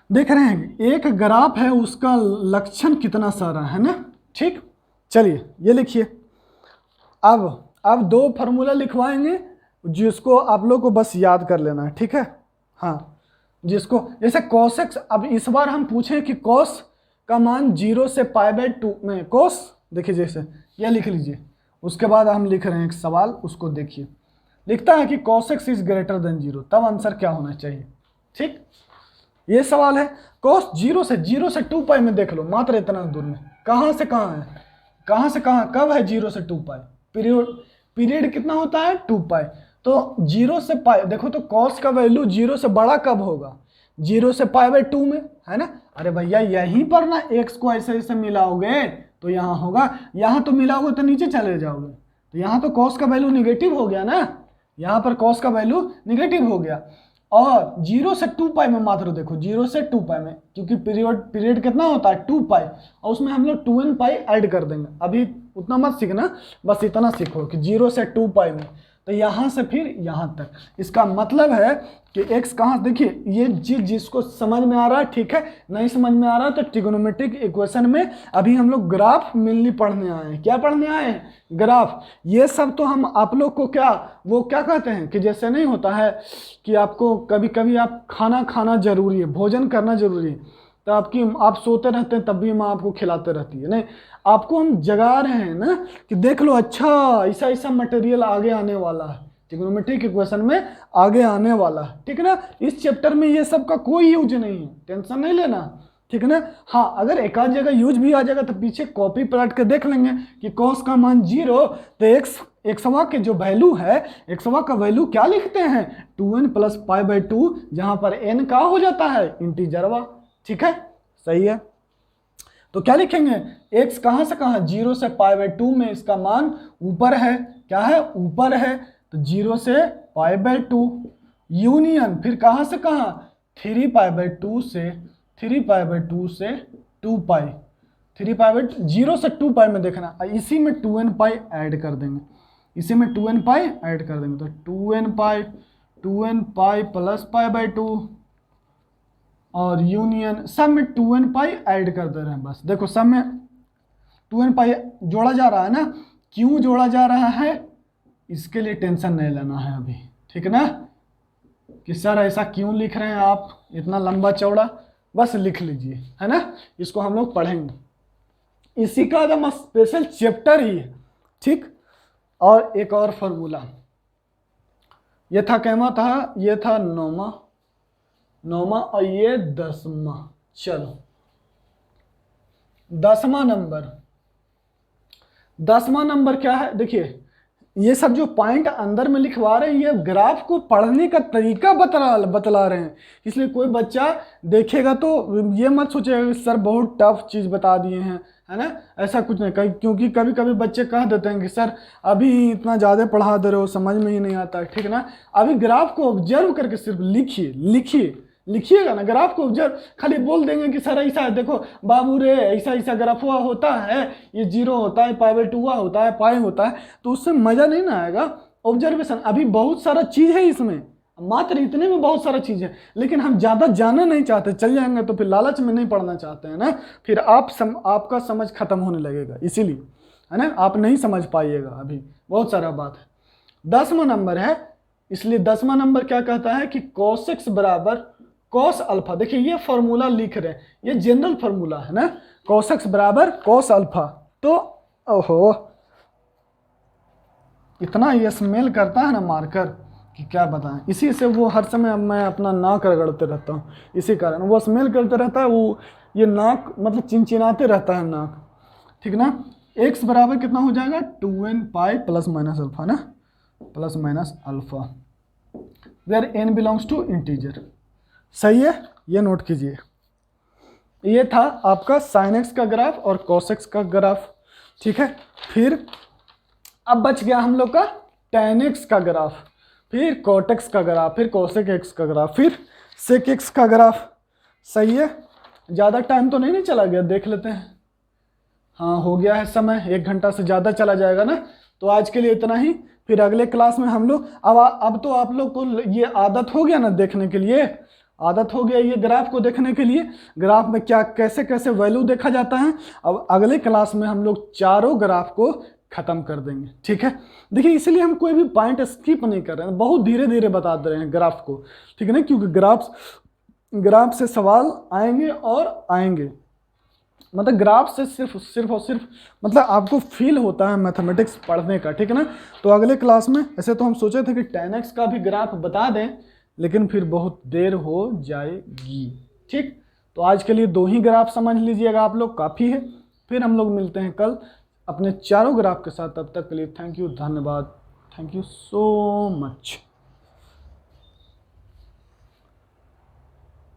देख रहे हैं एक ग्राफ है, उसका लक्षण कितना सारा है ना। ठीक, चलिए ये लिखिए। अब दो फार्मूला लिखवाएंगे जिसको आप लोग को बस याद कर लेना है, ठीक है। हाँ, जिसको जैसे cos x, अब इस बार हम पूछें कि cos का मान 0 से पाई बाई 2 में cos, देखिए जैसे यह लिख लीजिए। उसके बाद हम लिख रहे हैं एक सवाल, उसको देखिए। लिखता है कि cos x is greater than 0, तब आंसर क्या होना चाहिए। ठीक, ये सवाल है। cos 0 से 2 पाई में देख लो, मात्र इतना दूर में, कहाँ से कहाँ है, कहाँ से कहाँ, कब है 0 से 2 पाई, पीरियड कितना होता है 2 पाई। तो 0 से पाई देखो, तो cos का वैल्यू 0 से बड़ा कब होगा, 0 से पाई बाई 2 में, है ना। अरे भैया यहीं पर ना x को ऐसे ऐसे मिलाओगे तो यहाँ होगा, यहाँ तो मिलाओगे तो नीचे चले जाओगे, तो यहाँ तो cos का वैल्यू निगेटिव हो गया ना, यहाँ पर cos का वैल्यू निगेटिव हो गया। और 0 से 2 पाई में मात्र देखो, 0 से 2 पाई में, क्योंकि पीरियड कितना होता है 2 पाई, और उसमें हम लोग 2n पाई ऐड कर देंगे। अभी उतना मत सीखना, बस इतना सीखो कि 0 से 2 पाई में, तो यहाँ से फिर यहाँ तक। इसका मतलब है कि x कहाँ, देखिए ये जिसको समझ में आ रहा है ठीक है, नहीं समझ में आ रहा है तो ट्रिग्नोमेट्रिक इक्वेशन में अभी हम लोग ग्राफ मेनली पढ़ने आए हैं। क्या पढ़ने आए हैं, ग्राफ। ये सब तो हम आप लोग को क्या, वो क्या कहते हैं कि जैसे नहीं होता है कि आपको कभी कभी आप खाना जरूरी है, भोजन करना जरूरी है, तो आप सोते रहते हैं तब भी माँ आपको खिलाते रहती है। नहीं, आपको हम जगा रहे हैं ना कि देख लो, अच्छा ऐसा ऐसा मटेरियल आगे आने वाला है, ट्रिग्नोमेट्रिक इक्वेशन में आगे आने वाला है, ठीक है ना। इस चैप्टर में ये सब का कोई यूज नहीं है, टेंशन नहीं लेना, ठीक है ना। हाँ, अगर एक आध जगह यूज भी आ जाएगा तो पीछे कॉपी पलट के देख लेंगे कि cos का मान 0, तो एक्सवा के जो वैल्यू है, एक्सवा का वैल्यू क्या लिखते हैं 2n प्लस पाई बाई 2, जहां पर n का हो जाता है इंटीजरवा, ठीक है, सही है। तो क्या लिखेंगे, x कहां से कहां, 0 से पाई बाई 2 में इसका मान ऊपर है, क्या है, ऊपर है, तो 0 से पाई बाई 2 यूनियन फिर कहां से कहां, 3 पाई बाई 2 से 2 पाई, 3 पाई बाई 0 से 2 पाई में देखना, इसी में 2n पाई ऐड कर देंगे, इसी में 2n पाई ऐड कर देंगे, तो 2n pi plus pi by 2 और यूनियन, सब में 2n पाई ऐड कर दे रहे हैं। बस देखो सब में 2n पाई जोड़ा जा रहा है ना, क्यों जोड़ा जा रहा है इसके लिए टेंशन नहीं लेना है अभी, ठीक है ना, कि सर ऐसा क्यों लिख रहे हैं आप इतना लंबा चौड़ा, बस लिख लीजिए, है ना। इसको हम लोग पढ़ेंगे, इसी का एकदम स्पेशल चैप्टर ही है, ठीक। और एक और फॉर्मूला, ये था कैमा था, ये था नौमा और ये 10वां। चलो 10वां नंबर क्या है, देखिए ये सब जो पॉइंट अंदर में लिखवा रहे हैं, ये ग्राफ को पढ़ने का तरीका बतला रहे हैं। इसलिए कोई बच्चा देखेगा तो ये मत सोचेगा सर बहुत टफ चीज़ बता दिए हैं, है ना, ऐसा कुछ नहीं। क्योंकि कभी कभी बच्चे कह देते हैं कि सर अभी इतना ज़्यादा पढ़ा दे रहे हो, समझ में ही नहीं आता, ठीक है ना। अभी ग्राफ को ऑब्जर्व करके सिर्फ लिखिएगा ना, ग्राफ को ऑब्जर्व, खाली बोल देंगे कि सर ऐसा है, देखो बाबू रे ऐसा ऐसा ग्राफ हुआ होता है, ये 0 होता है, पाई बाई 2 होता है, पाई होता है, तो उससे मज़ा नहीं ना आएगा। ऑब्जर्वेशन अभी बहुत सारा चीज़ है इसमें, मात्र इतने में बहुत सारा चीज़ है, लेकिन हम ज़्यादा जानना नहीं चाहते, चल जाएंगे तो फिर लालच में नहीं पढ़ना चाहते हैं ना, फिर आपका समझ खत्म होने लगेगा, इसीलिए, है ना, आप नहीं समझ पाइएगा, अभी बहुत सारा बात है। 10वां नंबर है, इसलिए 10वां नंबर क्या कहता है कि cos x बराबर cos अल्फा। देखिए ये फॉर्मूला लिख रहे हैं, ये जनरल फॉर्मूला है ना, cos x बराबर cos अल्फा। तो ओहो, इतना ये स्मेल करता है ना मार्कर कि क्या बताएं, इसी से वो हर समय मैं अपना नाक रगड़ते रहता हूँ, इसी कारण वो स्मेल करते रहता है, वो ये नाक मतलब चिनचिनाते रहता है नाक, ठीक ना। x बराबर कितना हो जाएगा 2n pi plus minus alpha ना, plus minus alpha, where n belongs to integer. सही है, ये नोट कीजिए। ये था आपका sin x का ग्राफ और cos x का ग्राफ, ठीक है। फिर अब बच गया हम लोग का tan x का ग्राफ, फिर cot x का ग्राफ, फिर cosec x का ग्राफ, फिर sec x का ग्राफ। सही है, ज़्यादा टाइम तो नहीं चला गया, देख लेते हैं। हाँ हो गया है समय, 1 घंटा से ज़्यादा चला जाएगा ना। तो आज के लिए इतना ही, फिर अगले क्लास में हम लोग अब तो आप लोग को ये आदत हो गया ना देखने के लिए, आदत हो गया ये ग्राफ को देखने के लिए, ग्राफ में क्या कैसे कैसे वैल्यू देखा जाता है। अब अगले क्लास में हम लोग चारों ग्राफ को खत्म कर देंगे, ठीक है। देखिए इसलिए हम कोई भी पॉइंट स्किप नहीं कर रहे हैं, बहुत धीरे धीरे बता दे रहे हैं ग्राफ को, ठीक है ना, क्योंकि ग्राफ से सवाल आएंगे और आएंगे। मतलब ग्राफ से सिर्फ और सिर्फ मतलब आपको फील होता है मैथमेटिक्स पढ़ने का, ठीक है ना। तो अगले क्लास में, ऐसे तो हम सोचे थे कि tan x का भी ग्राफ बता दें, लेकिन फिर बहुत देर हो जाएगी, ठीक। तो आज के लिए 2 ही ग्राफ समझ लीजिएगा आप लोग, काफ़ी है। फिर हम लोग मिलते हैं कल अपने चारों ग्राफ के साथ। तब तक के लिए थैंक यू, धन्यवाद, थैंक यू सो मच।